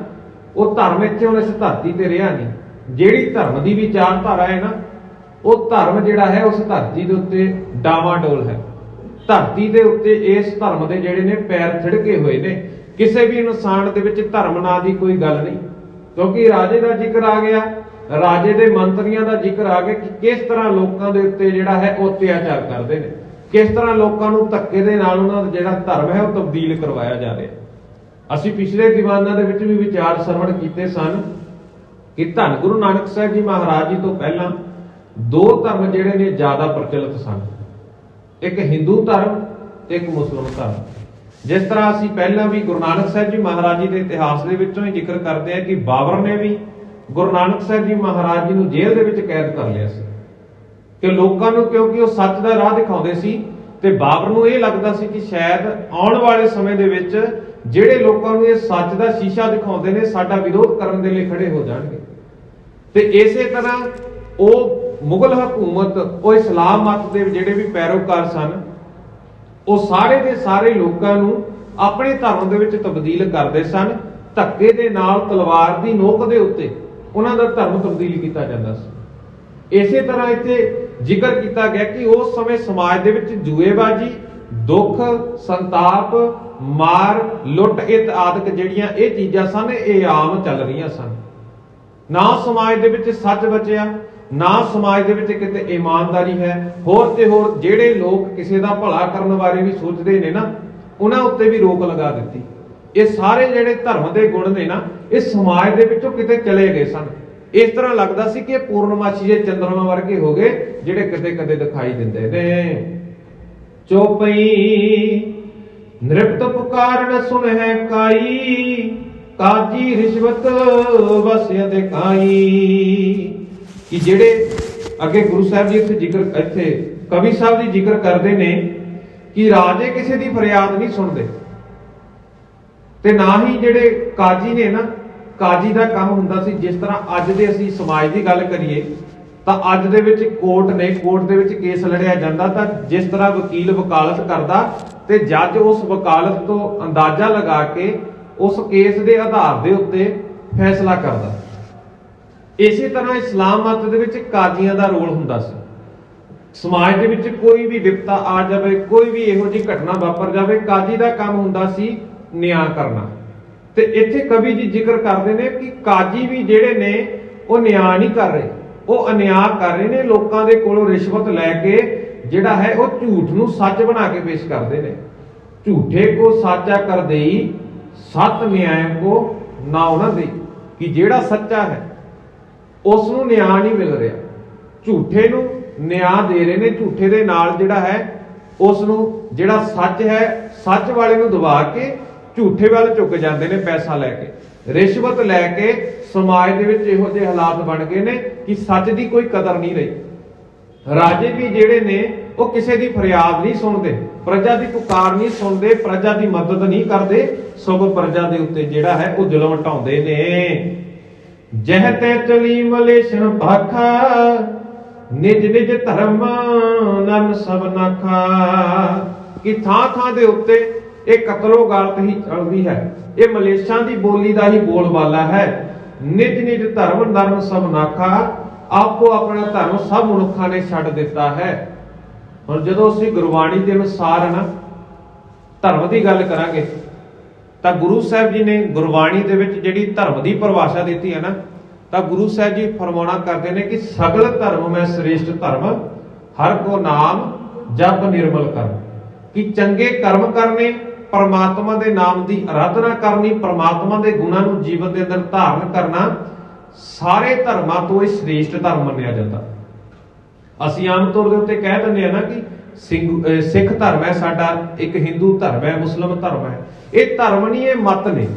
ਉਹ ਧਰਮ ਇੱਥੇ ਹੁਣ ਇਸ ਧਰਤੀ ਤੇ ਰਿਹਾ ਨਹੀਂ। ਜਿਹੜੀ ਧਰਮ ਦੀ ਵਿਚਾਰਧਾਰਾ ਹੈ ਨਾ, ਉਹ ਧਰਮ ਜਿਹੜਾ ਹੈ ਉਸ ਧਰਤੀ ਦੇ ਉੱਤੇ ਡਾਵਾਡੋਲ ਹੈ। ਧਰਤੀ ਦੇ ਉੱਤੇ ਇਸ ਧਰਮ ਦੇ ਜਿਹੜੇ ਨੇ ਪੈਰ ਥਿੜਕੇ ਹੋਏ ਨੇ। ਕਿਸੇ ਵੀ ਇਨਸਾਨ ਦੇ ਵਿੱਚ ਧਰਮ ਨਾਂ ਦੀ ਕੋਈ ਗੱਲ ਨਹੀਂ, ਕਿਉਂਕਿ ਰਾਜੇ ਦਾ ਜ਼ਿਕਰ ਆ ਗਿਆ, ਰਾਜੇ ਦੇ ਮੰਤਰੀਆਂ ਦਾ ਜ਼ਿਕਰ ਆ ਗਿਆ ਕਿ ਕਿਸ ਤਰ੍ਹਾਂ ਲੋਕਾਂ ਦੇ ਉੱਤੇ ਜਿਹੜਾ ਹੈ ਉਹ ਅਤਿਆਚਾਰ ਕਰਦੇ ਨੇ, ਕਿਸ ਤਰ੍ਹਾਂ ਲੋਕਾਂ ਨੂੰ ਧੱਕੇ ਦੇ ਨਾਲ ਉਹਨਾਂ ਦਾ ਜਿਹੜਾ ਧਰਮ ਹੈ ਉਹ ਤਬਦੀਲ ਕਰਵਾਇਆ ਜਾ ਰਿਹਾ। ਅਸੀਂ ਪਿਛਲੇ ਦੀਵਾਨਾਂ ਦੇ ਵਿੱਚ ਵੀ ਵਿਚਾਰ ਸਰਵਣ ਕੀਤੇ ਸਨ ਕਿ ਧੰਨ ਗੁਰੂ ਨਾਨਕ ਸਾਹਿਬ ਜੀ ਮਹਾਰਾਜ ਜੀ ਤੋਂ ਪਹਿਲਾਂ ਦੋ ਧਰਮ ਜਿਹੜੇ ਨੇ ਜ਼ਿਆਦਾ ਪ੍ਰਚਲਿਤ ਸਨ, ਇੱਕ ਹਿੰਦੂ ਧਰਮ ਤੇ ਇੱਕ ਮੁਸਲਮਾਨ ਧਰਮ। ਜਿਸ ਤਰ੍ਹਾਂ ਅਸੀਂ ਪਹਿਲਾਂ ਵੀ ਗੁਰੂ ਨਾਨਕ ਸਾਹਿਬ ਜੀ ਮਹਾਰਾਜ ਜੀ ਦੇ ਇਤਿਹਾਸ ਦੇ ਵਿੱਚੋਂ ਹੀ ਜ਼ਿਕਰ ਕਰਦੇ ਹਾਂ ਕਿ ਬਾਬਰ ਨੇ ਵੀ ਗੁਰੂ ਨਾਨਕ ਸਾਹਿਬ ਜੀ ਮਹਾਰਾਜ ਜੀ ਨੂੰ ਜੇਲ੍ਹ ਦੇ ਵਿੱਚ ਕੈਦ ਕਰ ਲਿਆ ਸੀ, ਕਿ ਲੋਕਾਂ ਨੂੰ, ਕਿਉਂਕਿ ਉਹ ਸੱਚ ਦਾ ਰਾਹ ਦਿਖਾਉਂਦੇ ਸੀ, ਤੇ ਬਾਬਰ ਨੂੰ ਇਹ ਲੱਗਦਾ ਸੀ ਕਿ ਸ਼ਾਇਦ ਆਉਣ ਵਾਲੇ ਸਮੇਂ ਦੇ ਵਿੱਚ ਜਿਹੜੇ ਲੋਕਾਂ ਨੂੰ ਇਹ ਸੱਚ ਦਾ ਸ਼ੀਸ਼ਾ ਦਿਖਾਉਂਦੇ ਨੇ ਸਾਡਾ ਵਿਰੋਧ ਕਰਨ ਦੇ ਲਈ ਖੜੇ ਹੋ ਜਾਣਗੇ। ਤੇ ਇਸੇ ਤਰ੍ਹਾਂ ਉਹ ਮੁਗਲ ਹਕੂਮਤ, ਉਹ ਇਸਲਾਮ ਮਤ ਦੇ ਜਿਹੜੇ ਵੀ ਪੈਰੋਕਾਰ ਸਨ, ਉਹ ਸਾਰੇ ਦੇ ਸਾਰੇ ਲੋਕਾਂ ਨੂੰ ਆਪਣੇ ਧਰਮ ਦੇ ਵਿੱਚ ਤਬਦੀਲ ਕਰਦੇ ਸਨ। ਧੱਕੇ ਦੇ ਨਾਲ, ਤਲਵਾਰ ਦੀ ਨੋਕ ਦੇ ਉੱਤੇ ਉਹਨਾਂ ਦਾ ਧਰਮ ਤਬਦੀਲ ਕੀਤਾ ਜਾਂਦਾ ਸੀ। ਇਸੇ ਤਰ੍ਹਾਂ ਇੱਥੇ ਜ਼ਿਕਰ ਕੀਤਾ ਗਿਆ ਕਿ ਉਸ ਸਮੇਂ ਸਮਾਜ ਦੇ ਵਿੱਚ ਜੂਏਬਾਜੀ, ਦੁੱਖ, ਸੰਤਾਪ, ਮਾਰ, ਲੁੱਟ ਆਦਿਕ ਜਿਹੜੀਆਂ ਇਹ ਚੀਜ਼ਾਂ ਸਨ, ਇਹ ਆਮ ਚੱਲ ਰਹੀਆਂ ਸਨ। ਨਾ ਸਮਾਜ ਦੇ ਵਿੱਚ ਸੱਚ ਬਚਿਆ, ਨਾ ਸਮਾਜ ਦੇ ਵਿੱਚ ਕਿਤੇ ਇਮਾਨਦਾਰੀ ਹੈ। ਹੋਰ ਤੇ ਹੋਰ ਜਿਹੜੇ ਲੋਕ ਕਿਸੇ ਦਾ ਭਲਾ ਕਰਨ ਬਾਰੇ ਵੀ ਸੋਚਦੇ ਨੇ ਨਾ, ਉਹਨਾਂ ਉੱਤੇ ਵੀ ਰੋਕ ਲਗਾ ਦਿੱਤੀ। ਇਹ ਸਾਰੇ ਜਿਹੜੇ ਧਰਮ ਦੇ ਗੁਣ ਨੇ ਨਾ, ਇਹ ਸਮਾਜ ਦੇ ਵਿੱਚੋਂ ਕਿਤੇ ਚਲੇ ਗਏ ਸਨ। ਇਸ ਤਰ੍ਹਾਂ ਲੱਗਦਾ ਸੀ ਕਿ ਇਹ ਪੂਰਨਮਾਸ਼ੀ ਦੇ ਚੰਦਰਮਾ ਵਰਗੇ ਹੋ ਗਏ, ਜਿਹੜੇ ਕਦੇ ਕਦੇ ਦਿਖਾਈ ਦਿੰਦੇ ਨੇ। ਚੌਪਈ ਨਿਰਪਤ ਪੁਕਾਰਨ ਸੁਣ ਹੈ ਕਾਈ, ਕਾਜੀ ਰਿਸ਼ਵਤ ਵਸਿਆ ਦੇ ਕਾਈ। ਕਿ ਜਿਹੜੇ ਅੱਗੇ ਗੁਰੂ ਸਾਹਿਬ ਜੀ ਇੱਥੇ ਕਵੀ ਸਾਹਿਬ ਜੀ ਜ਼ਿਕਰ ਕਰਦੇ ਨੇ ਕਿ ਰਾਜੇ ਕਿਸੇ ਦੀ ਫਰਿਆਦ ਨਹੀਂ ਸੁਣਦੇ, ਤੇ ਨਾ ਹੀ ਜਿਹੜੇ ਕਾਜੀ ਨੇ ਨਾ, ਕਾਜੀ ਦਾ ਕੰਮ ਹੁੰਦਾ ਸੀ, ਜਿਸ ਤਰ੍ਹਾਂ ਅੱਜ ਦੇ ਅਸੀਂ ਸਮਾਜ ਦੀ ਗੱਲ ਕਰੀਏ ਤਾਂ ਅੱਜ ਦੇ ਵਿੱਚ ਕੋਰਟ ਨੇ, ਕੋਰਟ ਦੇ ਵਿੱਚ ਕੇਸ ਲੜਿਆ ਜਾਂਦਾ, ਤਾਂ ਜਿਸ ਤਰ੍ਹਾਂ ਵਕੀਲ ਵਕਾਲਤ ਕਰਦਾ ਤੇ ਜੱਜ ਉਸ ਵਕਾਲਤ ਤੋਂ ਅੰਦਾਜ਼ਾ ਲਗਾ ਕੇ ਉਸ ਕੇਸ ਦੇ ਆਧਾਰ ਦੇ ਉੱਤੇ ਫੈਸਲਾ ਕਰਦਾ। ਇਸੇ ਤਰ੍ਹਾਂ ਇਸਲਾਮ ਮਤ ਦੇ ਵਿੱਚ ਕਾਜ਼ੀਆਂ ਦਾ ਰੋਲ ਹੁੰਦਾ ਸੀ। ਸਮਾਜ ਦੇ ਵਿੱਚ ਕੋਈ ਵੀ ਵਿਪਤਾ ਆ ਜਾਵੇ, ਕੋਈ ਵੀ ਇਹੋ ਜਿਹੀ ਘਟਨਾ ਵਾਪਰ ਜਾਵੇ, ਕਾਜ਼ੀ ਦਾ ਕੰਮ ਹੁੰਦਾ ਸੀ ਨਿਆਂ ਕਰਨਾ। ਤੇ ਇੱਥੇ ਕਵੀ ਜੀ ਜ਼ਿਕਰ ਕਰਦੇ ਨੇ ਕਿ ਕਾਜ਼ੀ ਵੀ ਜਿਹੜੇ ਨੇ ਉਹ ਨਿਆਂ ਨਹੀਂ ਕਰ ਰਹੇ, ਉਹ ਅਨਿਆਂ ਕਰ ਰਹੇ ਨੇ। ਲੋਕਾਂ ਦੇ ਕੋਲੋਂ ਰਿਸ਼ਵਤ ਲੈ ਕੇ ਜਿਹੜਾ ਹੈ ਉਹ ਝੂਠ ਨੂੰ ਸੱਚ ਬਣਾ ਕੇ ਪੇਸ਼ ਕਰਦੇ ਨੇ। ਝੂਠੇ ਕੋ ਸਾਚਾ ਕਰ ਦੇਈ, ਸਤ ਨਿਆਂ ਕੋ ਨਾ ਉਹਨਾਂ ਦੇ, ਕਿ ਜਿਹੜਾ ਸੱਚਾ ਹੈ ਉਸ ਨੂੰ ਨਿਆਂ ਨਹੀਂ ਮਿਲ ਰਿਹਾ, ਝੂਠੇ ਨੂੰ ਨਿਆਂ ਦੇ ਰਹੇ ਨੇ। ਝੂਠੇ ਦੇ ਨਾਲ ਜਿਹੜਾ ਹੈ ਉਸ ਨੂੰ, ਜਿਹੜਾ ਸੱਚ ਹੈ, ਸੱਚ ਵਾਲੇ ਨੂੰ ਦਬਾ ਕੇ ਝੂਠੇ ਵੱਲ ਝੁਕ ਜਾਂਦੇ ਨੇ ਪੈਸਾ ਲੈ ਕੇ। ਰਿਸ਼ਵਤ ਲੈ ਕੇ ਸਮਾਜ ਦੇ ਵਿੱਚ ਇਹੋ ਜਿਹੇ ਹਾਲਾਤ ਬਣ ਗਏ ਨੇ ਕਿ ਸੱਚ ਦੀ ਕੋਈ ਕਦਰ ਨਹੀਂ ਰਹੀ। ਰਾਜੇ ਵੀ ਜਿਹੜੇ ਨੇ ਉਹ ਕਿਸੇ ਦੀ ਫਰਿਆਦ ਨਹੀਂ ਸੁਣਦੇ, ਪ੍ਰਜਾ ਦੀ ਪੁਕਾਰ ਨਹੀਂ ਸੁਣਦੇ, ਪ੍ਰਜਾ ਦੀ ਮਦਦ ਨਹੀਂ ਕਰਦੇ, ਸਗੋਂ ਪ੍ਰਜਾ ਦੇ ਉੱਤੇ ਜਿਹੜਾ ਹੈ ਉਹ ਜ਼ੁਲਮ ਢਾਉਂਦੇ ਨੇ। ਜਹ ਤੇ ਚਲੀ ਮਲੇਸ਼ਣ ਭਾਖਾ, ਨਿਜ ਨਿਜ ਧਰਮ ਨਨ ਸਭ ਨਾਖਾ। ਕਿ ਥਾਂ ਥਾਂ ਦੇ ਉੱਤੇ ਇਹ ਕਤਲੋ ਗਾਲਤ ਹੀ ਚੱਲਦੀ ਹੈ। ਇਹ ਮਲੇਸ਼ਾਂ ਦੀ ਬੋਲੀ ਦਾ ਹੀ ਬੋਲਬਾਲਾ ਹੈ। ਨਿਜ ਨਿਜ ਧਰਮ ਨਰਮ ਸਭ ਨਾਖਾ, ਆਪੋ ਆਪਣਾ ਧਰਮ ਸਭ ਮਨੁੱਖਾਂ ਨੇ ਛੱਡ ਦਿੱਤਾ ਹੈ। ਹੁਣ ਜਦੋਂ ਅਸੀਂ ਗੁਰਬਾਣੀ ਦੇ ਅਨੁਸਾਰ ਨਾ ਧਰਮ ਦੀ ਗੱਲ ਕਰਾਂਗੇ ਤਾਂ ਗੁਰੂ ਸਾਹਿਬ ਜੀ ਨੇ ਗੁਰਬਾਣੀ ਦੇ ਵਿੱਚ ਜਿਹੜੀ ਧਰਮ ਦੀ ਪਰਿਭਾਸ਼ਾ ਦਿੱਤੀ ਹੈ ਨਾ, ਤਾਂ ਗੁਰੂ ਸਾਹਿਬ ਜੀ ਫਰਮਾਉਣਾ ਕਰਦੇ ਨੇ ਕਿ ਸਗਲ ਧਰਮ ਮੈਂ ਸ੍ਰੇਸ਼ਟ ਧਰਮ, ਹਰ ਕੋ ਨਾਮ ਜਪ ਨਿਰਮਲ ਕਰਮ। ਕਿ ਚੰਗੇ ਕਰਮ ਕਰਨੇ, ਪਰਮਾਤਮਾ ਦੇ ਨਾਮ ਦੀ ਆਰਾਧਨਾ ਕਰਨੀ, ਪਰਮਾਤਮਾ ਦੇ ਗੁਣਾਂ ਨੂੰ ਜੀਵਨ ਦੇ ਅੰਦਰ ਧਾਰਨ ਕਰਨਾ ਸਾਰੇ ਧਰਮਾਂ ਤੋਂ ਇਹ ਸ੍ਰੇਸ਼ਟ ਧਰਮ ਮੰਨਿਆ ਜਾਂਦਾ। ਅਸੀਂ ਆਮ ਤੌਰ ਦੇ ਉੱਤੇ ਕਹਿ ਦਿੰਦੇ ਆ ਨਾ ਕਿ ਸਿੱਖ ਧਰਮ ਹੈ ਸਾਡਾ, ਇੱਕ ਹਿੰਦੂ ਧਰਮ ਹੈ, ਮੁਸਲਮ ਧਰਮ ਹੈ। ਇਹ ਧਰਮ ਨਹੀਂ, ਇਹ ਮਤ ਨੇ।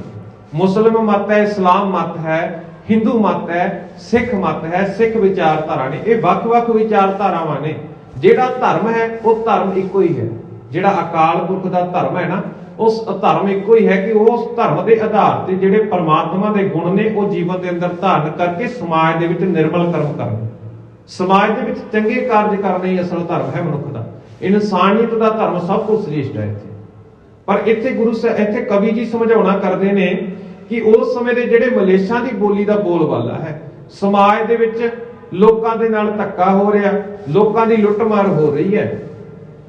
ਮੁਸਲਮ ਮਤ ਹੈ, ਇਸਲਾਮ ਮਤ ਹੈ, ਹਿੰਦੂ ਮਤ ਹੈ, ਸਿੱਖ ਮਤ ਹੈ, ਸਿੱਖ ਵਿਚਾਰਧਾਰਾ ਨੇ। ਇਹ ਵੱਖ-ਵੱਖ ਵਿਚਾਰਧਾਰਾਵਾਂ ਨੇ। ਜਿਹੜਾ ਧਰਮ ਹੈ ਉਹ ਧਰਮ ਇੱਕੋ ਹੀ ਹੈ। ਜਿਹੜਾ ਅਕਾਲ ਪੁਰਖ ਦਾ ਧਰਮ ਹੈ ਨਾ, ਉਸ ਧਰਮ ਇੱਕੋ ਹੀ ਹੈ ਕਿ ਉਸ ਧਰਮ ਦੇ ਆਧਾਰ ਤੇ ਜਿਹੜੇ ਪਰਮਾਤਮਾ ਦੇ ਗੁਣ ਨੇ ਉਹ ਜੀਵਨ ਦੇ ਅੰਦਰ ਧਾਰਨ ਕਰਕੇ ਸਮਾਜ ਦੇ ਵਿੱਚ ਨਿਰਮਲ ਕਰਮ ਕਰਨਾ, ਸਮਾਜ ਦੇ ਵਿੱਚ ਚੰਗੇ ਕਾਰਜ ਕਰਨਾ ਹੀ ਅਸਲ ਧਰਮ ਹੈ ਮਨੁੱਖ ਦਾ। ਇਨਸਾਨੀਅਤ ਦਾ ਧਰਮ ਸਭ ਤੋਂ ਸ੍ਰੇਸ਼ਟ ਹੈ ਇੱਥੇ। ਪਰ ਇੱਥੇ ਗੁਰੂ ਸਾਹਿਬ, ਇੱਥੇ ਕਵੀ ਜੀ ਸਮਝਾਉਣਾ ਕਰਦੇ ਨੇ ਕਿ ਉਸ ਸਮੇਂ ਦੇ ਜਿਹੜੇ ਮਲੇਸ਼ਾਂ ਦੀ ਬੋਲੀ ਦਾ ਬੋਲਬਾਲਾ ਹੈ, ਸਮਾਜ ਦੇ ਵਿੱਚ ਲੋਕਾਂ ਦੇ ਨਾਲ ਧੱਕਾ ਹੋ ਰਿਹਾ, ਲੋਕਾਂ ਦੀ ਲੁੱਟਮਾਰ ਹੋ ਰਹੀ ਹੈ,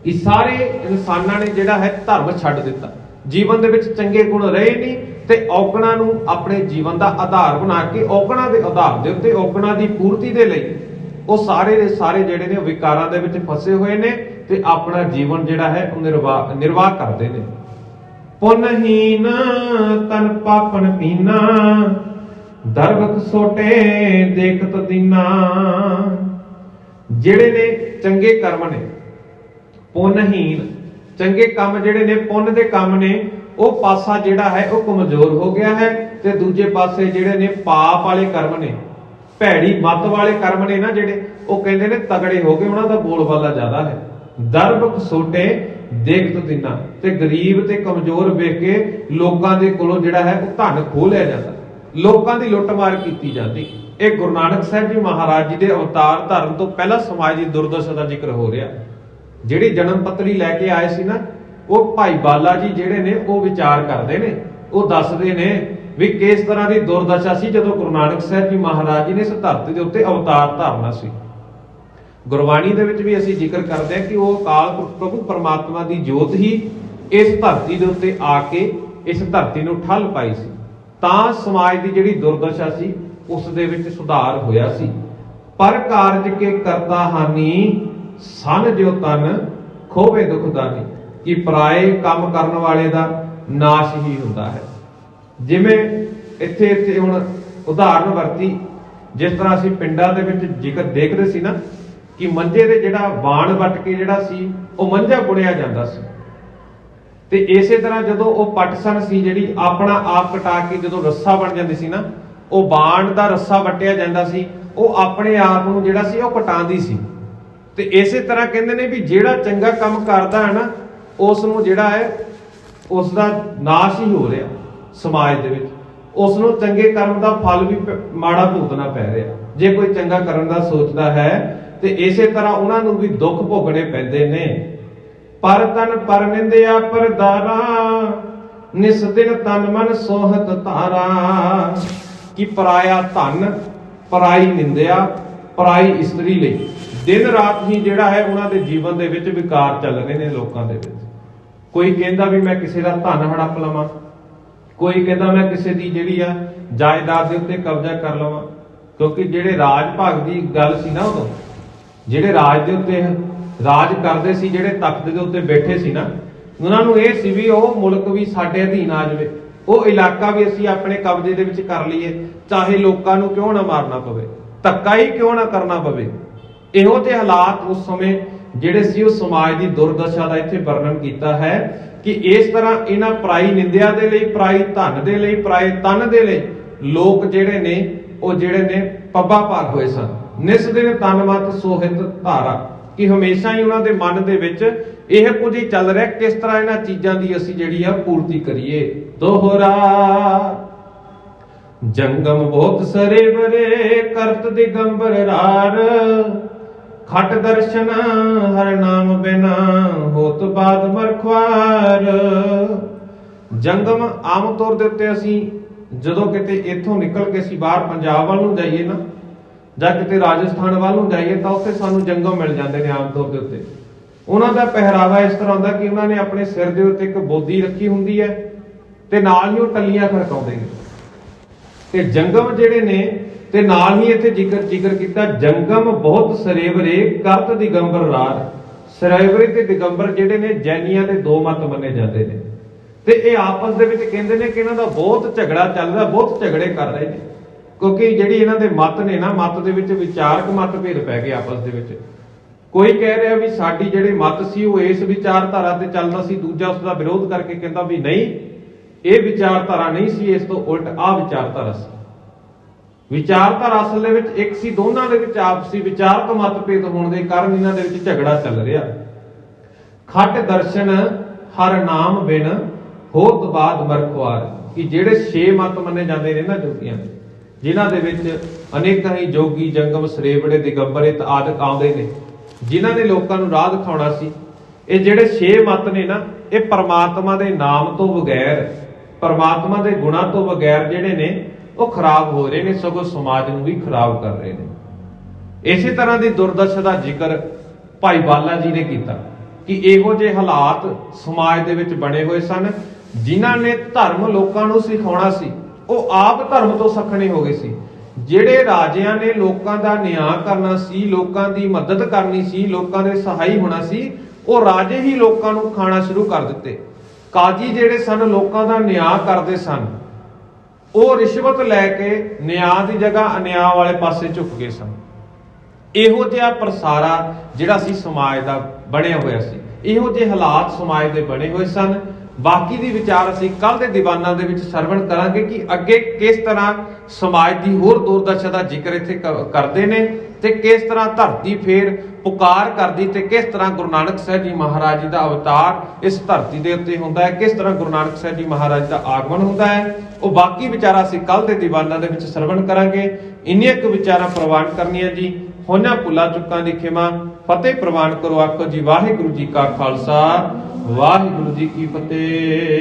ਕਿ ਸਾਰੇ ਇਨਸਾਨਾਂ ਨੇ ਜਿਹੜਾ ਹੈ ਧਰਮ ਛੱਡ ਦਿੱਤਾ, ਜੀਵਨ ਦੇ ਵਿੱਚ ਚੰਗੇ ਗੁਣ ਰਹੇ ਨਹੀਂ ਤੇ ਔਗਣਾਂ ਨੂੰ ਆਪਣੇ ਜੀਵਨ ਦਾ ਆਧਾਰ ਬਣਾ ਕੇ ਔਗਣਾਂ ਦੇ ਆਧਾਰ ਦੇ ਉੱਤੇ ਔਗਣਾਂ ਦੀ ਪੂਰਤੀ ਦੇ ਲਈ ਉਹ ਸਾਰੇ ਦੇ ਸਾਰੇ ਜਿਹੜੇ ਨੇ ਵਿਕਾਰਾਂ ਦੇ ਵਿੱਚ ਫਸੇ ਹੋਏ ਨੇ ਤੇ ਆਪਣਾ ਜੀਵਨ ਜਿਹੜਾ ਹੈ ਉਹ ਨਿਰਵਾਹ ਕਰਦੇ ਨੇ। ਪੁਨਹੀਨ ਤਨ ਪਾਪਨ ਪੀਨਾ, ਦਰਬਕ ਸੋਟੇ ਦੇਖਤ ਦੀਨਾ। ਜਿਹੜੇ ਨੇ ਚੰਗੇ ਕਰਮ ਨੇ, ਪੁੰਨਹੀਨ ਚੰਗੇ ਕੰਮ ਜਿਹੜੇ ਨੇ, ਪੁੰਨ ਦੇ ਕੰਮ ਨੇ, ਉਹ ਪਾਸਾ ਜਿਹੜਾ ਹੈ ਉਹ ਕਮਜ਼ੋਰ ਹੋ ਗਿਆ ਹੈ ਤੇ ਦੂਜੇ ਪਾਸੇ ਜਿਹੜੇ ਨੇ ਪਾਪ ਵਾਲੇ ਕਰਮ ਨੇ, ਭੈੜੀ ਮੱਤ ਵਾਲੇ ਕਰਮ ਨੇ ਨਾ ਜਿਹੜੇ, ਉਹ ਕਹਿੰਦੇ ਨੇ ਤਗੜੇ ਹੋ ਗਏ, ਉਹਨਾਂ ਦਾ ਬੋਲਬਾਲਾ ਜ਼ਿਆਦਾ ਹੈ। ਦਰਬ ਖਸੋਟੇ ਦੇਖਤ ਦਿਨਾ, ਤੇ ਗਰੀਬ ਤੇ ਕਮਜ਼ੋਰ ਵੇਖ ਕੇ ਲੋਕਾਂ ਦੇ ਕੋਲੋਂ ਜਿਹੜਾ ਹੈ ਉਹ ਧਨ ਖੋਹ ਲਿਆ ਜਾਂਦਾ, ਲੋਕਾਂ ਦੀ ਲੁੱਟਮਾਰ ਕੀਤੀ ਜਾਂਦੀ। ਇਹ ਗੁਰੂ ਨਾਨਕ ਸਾਹਿਬ ਜੀ ਮਹਾਰਾਜ ਜੀ ਦੇ ਅਵਤਾਰ ਧਾਰਨ ਤੋਂ ਪਹਿਲਾਂ ਸਮਾਜ ਦੀ ਦੁਰਦਸ਼ਾ ਦਾ ਜ਼ਿਕਰ ਹੋ ਰਿਹਾ। ਜਿਹੜੀ ਜਨਮ ਪੱਤਰੀ ਲੈ ਕੇ ਆਏ ਸੀ ਨਾ, ਉਹ ਭਾਈ ਬਾਲਾ ਜੀ ਜਿਹੜੇ ਨੇ ਉਹ ਵਿਚਾਰ ਕਰਦੇ ਨੇ, ਉਹ ਦੱਸਦੇ ਨੇ ਵੀ ਕਿਸ ਤਰ੍ਹਾਂ ਦੀ ਦੁਰਦਸ਼ਾ ਸੀ ਜਦੋਂ ਗੁਰੂ ਨਾਨਕ ਸਾਹਿਬ ਜੀ ਮਹਾਰਾਜ ਜੀ ਨੇ ਇਸ ਧਰਤੀ ਦੇ ਉੱਤੇ ਅਵਤਾਰ ਧਾਰਨਾ ਸੀ। ਗੁਰਬਾਣੀ ਦੇ ਵਿੱਚ ਵੀ ਅਸੀਂ ਜ਼ਿਕਰ ਕਰਦੇ ਹਾਂ ਕਿ ਉਹ ਅਕਾਲ ਪੁਰਖ ਪ੍ਰਭੂ ਪਰਮਾਤਮਾ ਦੀ ਜੋਤ ਹੀ ਇਸ ਧਰਤੀ ਦੇ ਉੱਤੇ ਆ ਕੇ ਇਸ ਧਰਤੀ ਨੂੰ ਠੱਲ ਪਾਈ ਸੀ, ਤਾਂ ਸਮਾਜ ਦੀ ਜਿਹੜੀ ਦੁਰਦਸ਼ਾ ਸੀ ਉਸ ਦੇ ਵਿੱਚ ਸੁਧਾਰ ਹੋਇਆ ਸੀ। ਪਰ ਕਾਰਜ ਕੇ ਕਰਤਾ ਹਾਨੀ, ਸਨ ਜਿਉ ਤਨ ਖੋਵੇ ਦੁਖਦਾਨੀ। ਕਿ ਪਰਾਏ ਕੰਮ ਕਰਨ ਵਾਲੇ ਦਾ ਨਾਸ਼ ਹੀ ਹੁੰਦਾ ਹੈ। ਜਿਵੇਂ ਇੱਥੇ ਹੁਣ ਉਦਾਹਰਨ ਵਰਤੀ, ਜਿਸ ਤਰ੍ਹਾਂ ਅਸੀਂ ਪਿੰਡਾਂ ਦੇ ਵਿੱਚ ਜ਼ਿਕਰ ਦੇਖਦੇ ਸੀ ਨਾ ਕਿ ਮੰਜੇ ਦੇ ਜਿਹੜਾ ਬਾਣ ਵੱਟ ਕੇ ਜਿਹੜਾ ਸੀ ਉਹ ਮੰਜਾ ਬੁਣਿਆ ਜਾਂਦਾ ਸੀ, ਤੇ ਇਸੇ ਤਰ੍ਹਾਂ ਜਦੋਂ ਉਹ ਪਟਸਨ ਸੀ ਜਿਹੜੀ ਆਪਣਾ ਆਪ ਕਟਾ ਕੇ ਜਦੋਂ ਰੱਸਾ ਬਣ ਜਾਂਦੀ ਸੀ ਨਾ, ਉਹ ਬਾਣ ਦਾ ਰੱਸਾ ਵੱਟਿਆ ਜਾਂਦਾ ਸੀ, ਉਹ ਆਪਣੇ ਆਪ ਨੂੰ ਜਿਹੜਾ ਸੀ ਉਹ ਕਟਾਉਂਦੀ ਸੀ। ਤੇ ਇਸੇ ਤਰ੍ਹਾਂ ਕਹਿੰਦੇ ਨੇ ਵੀ ਜਿਹੜਾ ਚੰਗਾ ਕੰਮ ਕਰਦਾ ਹੈ ਨਾ, ਉਸ ਨੂੰ ਜਿਹੜਾ ਹੈ ਉਸ ਦਾ ਨਾਸ਼ ਹੀ ਹੋ ਰਿਹਾ ਸਮਾਜ ਦੇ ਵਿੱਚ, ਉਸ ਨੂੰ ਚੰਗੇ ਕਰਮ ਦਾ ਫਲ ਵੀ ਮਾੜਾ ਭੁਗਤਣਾ ਪੈ ਰਿਹਾ। ਜੇ ਕੋਈ ਚੰਗਾ ਕਰਨ ਦਾ ਸੋਚਦਾ ਹੈ ਤੇ ਇਸੇ ਤਰ੍ਹਾਂ ਉਹਨਾਂ ਨੂੰ ਵੀ ਦੁੱਖ ਭੋਗਣੇ ਪੈਂਦੇ ਨੇ। ਪਰ ਤਨ ਪਰ ਨਿੰਦਿਆ ਪਰਦਾਰਾ, ਨਿਸ ਦਿਨ ਤਨ ਮਨ ਸੋਹਤ ਧਾਰਾ। ਕਿ ਪਰਾਇਆ ਧਨ, ਪਰਾਈ ਨਿੰਦਿਆ, ਪਰਾਈ ਇਸਤਰੀ ਲਈ ਦਿਨ ਰਾਤ ਹੀ ਜਿਹੜਾ ਹੈ ਉਹਨਾਂ ਦੇ ਜੀਵਨ ਦੇ ਵਿੱਚ ਵਿਕਾਰ ਚੱਲ ਰਹੇ ਨੇ ਲੋਕਾਂ ਦੇ ਵਿੱਚ। ਕੋਈ ਕਹਿੰਦਾ ਵੀ ਮੈਂ ਕਿਸੇ ਦਾ ਧਨ ਹੜਪ ਲਵਾਂ, ਕੋਈ ਕਹਿੰਦਾ ਮੈਂ ਕਿਸੇ ਦੀ ਜਿਹੜੀ ਆ ਜਾਇਦਾਦ ਦੇ ਉੱਤੇ ਕਬਜ਼ਾ ਕਰ ਲਵਾਂ। ਕਿਉਂਕਿ ਜਿਹੜੇ ਰਾਜ ਭਾਗ ਦੀ ਗੱਲ ਸੀ ਨਾ, ਉਦੋਂ ਜਿਹੜੇ ਰਾਜ ਦੇ ਉੱਤੇ ਰਾਜ ਕਰਦੇ ਸੀ, ਜਿਹੜੇ ਤਖਤ ਦੇ ਉੱਤੇ ਬੈਠੇ ਸੀ ਨਾ, ਉਹਨਾਂ ਨੂੰ ਇਹ ਸੀ ਵੀ ਉਹ ਮੁਲਕ ਵੀ ਸਾਡੇ ਅਧੀਨ ਆ ਜਾਵੇ, ਉਹ ਇਲਾਕਾ ਵੀ ਅਸੀਂ ਆਪਣੇ ਕਬਜ਼ੇ ਦੇ ਵਿੱਚ ਕਰ ਲਈਏ, ਚਾਹੇ ਲੋਕਾਂ ਨੂੰ ਕਿਉਂ ਨਾ ਮਾਰਨਾ ਪਵੇ, ਧੱਕਾ ਹੀ ਕਿਉਂ ਨਾ ਕਰਨਾ ਪਵੇ। ਇਹੋ ਜਿਹੇ ਹਾਲਾਤ ਉਸ ਸਮੇਂ ਜਿਹੜੇ ਸੀ ਉਹ ਸਮਾਜ ਦੀ ਦੁਰਦਸ਼ਾ ਦਾ ਇੱਥੇ ਵਰਣਨ ਕੀਤਾ ਹੈ ਕਿ ਇਸ ਤਰ੍ਹਾਂ ਇਹਨਾਂ ਪਰਾਈ ਨਿੰਦਿਆ ਦੇ ਲਈ, ਪਰਾਈ ਧਨ ਦੇ ਲਈ, ਪਰਾਏ ਤਨ ਦੇ ਲਈ ਲੋਕ ਜਿਹੜੇ ਨੇ ਉਹ ਜਿਹੜੇ ਨੇ ਪੱਬਾ ਭਾਗ ਹੋਏ ਸਨ। ਨਿਸ ਦਿਨ ਤਨ ਮਤ ਸੋਹਿਤ ਧਾਰਾ, ਕਿ ਹਮੇਸ਼ਾ ਹੀ ਉਹਨਾਂ ਦੇ ਮਨ ਦੇ ਵਿੱਚ ਇਹ ਕੁਝ ਹੀ ਚੱਲ ਰਿਹਾ, ਕਿਸ ਤਰ੍ਹਾਂ ਇਹਨਾਂ ਚੀਜ਼ਾਂ ਦੀ ਅਸੀਂ ਜਿਹੜੀ ਆ ਪੂਰਤੀ ਕਰੀਏ। ਦੋਹਰਾ ਜੰਗਮ ਬਹੁਤ ਸਰੇ ਬਰੇ, ਕਰਤ ਦਿਗੰਬਰ ਰਾਰ, ਖਟ ਦਰਸ਼ਨ ਹਰ ਨਾਮ ਬਿਨਾ, ਹੋਤ ਬਾਦ ਮਰਖਵਾਰ। ਜੰਗਮ ਆਮ ਤੌਰ ਦੇ ਉੱਤੇ ਅਸੀਂ ਜਦੋਂ ਕਿਤੇ ਇੱਥੋਂ ਨਿਕਲ ਕੇ ਅਸੀਂ ਬਾਹਰ ਪੰਜਾਬ ਵੱਲ ਨੂੰ ਜਾਈਏ ਨਾ, ਜਾਂ ਕਿਤੇ ਰਾਜਸਥਾਨ ਵੱਲ ਨੂੰ ਜਾਈਏ ਤਾਂ ਉੱਥੇ ਸਾਨੂੰ ਜੰਗਮ ਮਿਲ ਜਾਂਦੇ ਨੇ ਆਮ ਤੌਰ ਦੇ ਉੱਤੇ। ਉਹਨਾਂ ਦਾ ਪਹਿਰਾਵਾ ਇਸ ਤਰ੍ਹਾਂ ਹੁੰਦਾ ਕਿ ਉਹਨਾਂ ਨੇ ਆਪਣੇ ਸਿਰ ਦੇ ਉੱਤੇ ਇੱਕ ਬੋਦੀ ਰੱਖੀ ਹੁੰਦੀ ਹੈ ਤੇ ਨਾਲ ਹੀ ਉਹ ਟੱਲੀਆਂ ਖੜਕਾਉਂਦੇ ਨੇ। ਤੇ ਜੰਗਮ ਜਿਹੜੇ ਨੇ, ਤੇ ਨਾਲ ਹੀ ਇੱਥੇ ਜ਼ਿਕਰ ਕੀਤਾ, ਜੰਗਮ ਬਹੁਤ ਸਰੇਵਰੇ ਕਰਤ ਦਿਗੰਬਰ ਰਾਰ। ਸਰੇਵਰੇ ਤੇ ਦਿਗੰਬਰ ਜਿਹੜੇ ਨੇ ਜੈਨੀਆਂ ਦੇ ਦੋ ਮਤ ਮੰਨੇ ਜਾਂਦੇ ਨੇ, ਤੇ ਇਹ ਆਪਸ ਦੇ ਵਿੱਚ ਕਹਿੰਦੇ ਨੇ ਕਿ ਇਹਨਾਂ ਦਾ ਬਹੁਤ ਝਗੜਾ ਚੱਲਦਾ, ਬਹੁਤ ਝਗੜੇ ਕਰ ਰਹੇ ਨੇ, ਕਿਉਂਕਿ ਜਿਹੜੀ ਇਹਨਾਂ ਦੇ ਮਤ ਨੇ ਨਾ, ਮਤ ਦੇ ਵਿੱਚ ਵਿਚਾਰਕ ਮਤਭੇਦ ਪੈ ਗਏ ਆਪਸ ਦੇ ਵਿੱਚ। ਕੋਈ ਕਹਿ ਰਿਹਾ ਵੀ ਸਾਡੀ ਜਿਹੜੇ ਮਤ ਸੀ ਉਹ ਇਸ ਵਿਚਾਰਧਾਰਾ ਤੇ ਚੱਲਦਾ ਸੀ, ਦੂਜਾ ਉਸ ਦਾ ਵਿਰੋਧ ਕਰਕੇ ਕਹਿੰਦਾ ਵੀ ਨਹੀਂ, ਇਹ ਵਿਚਾਰਧਾਰਾ ਨਹੀਂ ਸੀ, ਇਸ ਤੋਂ ਉਲਟ ਆਹ ਵਿਚਾਰਧਾਰਾ ਸੀ। ਵਿਚਾਰਧਾਰਾ ਅਸਲ ਦੇ ਵਿੱਚ ਇੱਕ ਸੀ, ਦੋਨਾਂ ਦੇ ਵਿੱਚ ਆਪਸੀ ਵਿਚਾਰਕ ਮਤਭੇਦ ਹੋਣ ਦੇ ਕਾਰਨ ਇਹਨਾਂ ਦੇ ਵਿੱਚ ਝਗੜਾ ਚੱਲ ਰਿਹਾ। ਖੱਟ ਦਰਸ਼ਨ ਹਰ ਨਾਮ ਬਿਨ ਹੋਤ ਬਾਦ ਮਰਖਵਾਰ, ਕਿ ਜਿਹੜੇ 6 ਮਤ ਮੰਨੇ ਜਾਂਦੇ ਨੇ ਨਾ ਜੋਗੀਆਂ ਦੇ, ਜਿਨ੍ਹਾਂ ਦੇ ਵਿੱਚ ਅਨੇਕਾਂ ਹੀ ਜੋਗੀ ਜੰਗਮ ਸਰੇਵੜੇ ਦਿਗੰਬਰ ਆਦਿਕ ਆਉਂਦੇ ਨੇ, ਜਿਨ੍ਹਾਂ ਨੇ ਲੋਕਾਂ ਨੂੰ ਰਾਹ ਦਿਖਾਉਣਾ ਸੀ। ਇਹ ਜਿਹੜੇ 6 ਮਤ ਨੇ ਨਾ, ਇਹ ਪਰਮਾਤਮਾ ਦੇ ਨਾਮ ਤੋਂ ਬਗੈਰ, ਪਰਮਾਤਮਾ ਦੇ ਗੁਣਾਂ ਤੋਂ ਬਗੈਰ ਜਿਹੜੇ ਨੇ ਉਹ ਖਰਾਬ ਹੋ ਰਹੇ ਨੇ, ਸਗੋਂ ਸਮਾਜ ਨੂੰ ਵੀ ਖਰਾਬ ਕਰ ਰਹੇ ਨੇ। ਇਸੇ ਤਰ੍ਹਾਂ ਦੀ ਦੁਰਦਸ਼ਾ ਦਾ ਜ਼ਿਕਰ ਭਾਈ ਬਾਲਾ ਜੀ ਨੇ ਕੀਤਾ ਕਿ ਇਹੋ ਜਿਹੇ ਹਾਲਾਤ ਸਮਾਜ ਦੇ ਵਿੱਚ ਬਣੇ ਹੋਏ ਸਨ, ਜਿਨ੍ਹਾਂ ਨੇ ਧਰਮ ਲੋਕਾਂ ਨੂੰ ਸਿਖਾਉਣਾ ਸੀ ਉਹ ਆਪ ਧਰਮ ਤੋਂ ਸੱਖਣੇ ਹੋ ਗਏ ਸੀ। ਜਿਹੜੇ ਰਾਜਿਆਂ ਨੇ ਲੋਕਾਂ ਦਾ ਨਿਆਂ ਕਰਨਾ ਸੀ, ਲੋਕਾਂ ਦੀ ਮਦਦ ਕਰਨੀ ਸੀ, ਲੋਕਾਂ ਦੇ ਸਹਾਈ ਹੋਣਾ ਸੀ, ਉਹ ਰਾਜੇ ਹੀ ਲੋਕਾਂ ਨੂੰ ਖਾਣਾ ਸ਼ੁਰੂ ਕਰ ਦਿੱਤੇ। ਕਾਜੀ ਜਿਹੜੇ ਸਨ ਲੋਕਾਂ ਦਾ ਨਿਆਂ ਕਰਦੇ ਸਨ, ਉਹ ਰਿਸ਼ਵਤ ਲੈ ਕੇ ਨਿਆਂ ਦੀ ਜਗ੍ਹਾ ਅਨਿਆਂ ਵਾਲੇ ਪਾਸੇ ਝੁਕ ਗਏ ਸਨ। ਇਹੋ ਜਿਹਾ ਪ੍ਰਸਾਰਾ ਜਿਹੜਾ ਸੀ ਸਮਾਜ ਦਾ ਬਣਿਆ ਹੋਇਆ ਸੀ, ਇਹੋ ਜਿਹੇ ਹਾਲਾਤ ਸਮਾਜ ਦੇ ਬਣੇ ਹੋਏ ਸਨ। ਬਾਕੀ ਦੀ ਵਿਚਾਰ ਅਸੀਂ ਕੱਲ ਦੇ ਦੀਵਾਨਾਂ ਦੇ ਵਿੱਚ ਸਰਵਣ ਕਰਾਂਗੇ ਕਿ ਅੱਗੇ ਕਿਸ ਤਰ੍ਹਾਂ ਸਮਾਜ ਦੀ ਹੋਰ ਦੁਰਦਸ਼ਾ ਦਾ ਜ਼ਿਕਰ ਇੱਥੇ ਕਰਦੇ ਨੇ, ਤੇ ਕਿਸ ਤਰ੍ਹਾਂ ਧਰਤੀ ਫੇਰ ਪੁਕਾਰ ਕਰਦੀ, ਤੇ ਕਿਸ ਤਰ੍ਹਾਂ ਗੁਰੂ ਨਾਨਕ ਸਾਹਿਬ ਜੀ ਮਹਾਰਾਜ ਜੀ ਦਾ ਅਵਤਾਰ ਇਸ ਧਰਤੀ ਦੇ ਉੱਤੇ ਹੁੰਦਾ ਹੈ, ਕਿਸ ਤਰ੍ਹਾਂ ਗੁਰੂ ਨਾਨਕ ਸਾਹਿਬ ਜੀ ਮਹਾਰਾਜ ਦਾ ਆਗਮਨ ਹੁੰਦਾ ਹੈ। ਉਹ ਬਾਕੀ ਵਿਚਾਰਾਂ ਅਸੀਂ ਕੱਲ ਦੇ ਦੀਵਾਨਾਂ ਦੇ ਵਿੱਚ ਸਰਵਣ ਕਰਾਂਗੇ। ਇੰਨੀਆਂ ਕੁ ਵਿਚਾਰਾਂ ਪ੍ਰਵਾਨ ਕਰਨੀਆਂ ਜੀ। ਹੋਈਆਂ ਭੁੱਲਾਂ ਚੁੱਕਾਂ ਦੀ ਖਿਮਾ, ਫਤਿਹ ਪ੍ਰਵਾਨ ਕਰੋ। ਆਖੋ ਜੀ ਵਾਹਿਗੁਰੂ ਜੀ ਕਾ ਖਾਲਸਾ, ਵਾਹਿਗੁਰੂ ਜੀ ਕੀ ਫਤਿਹ।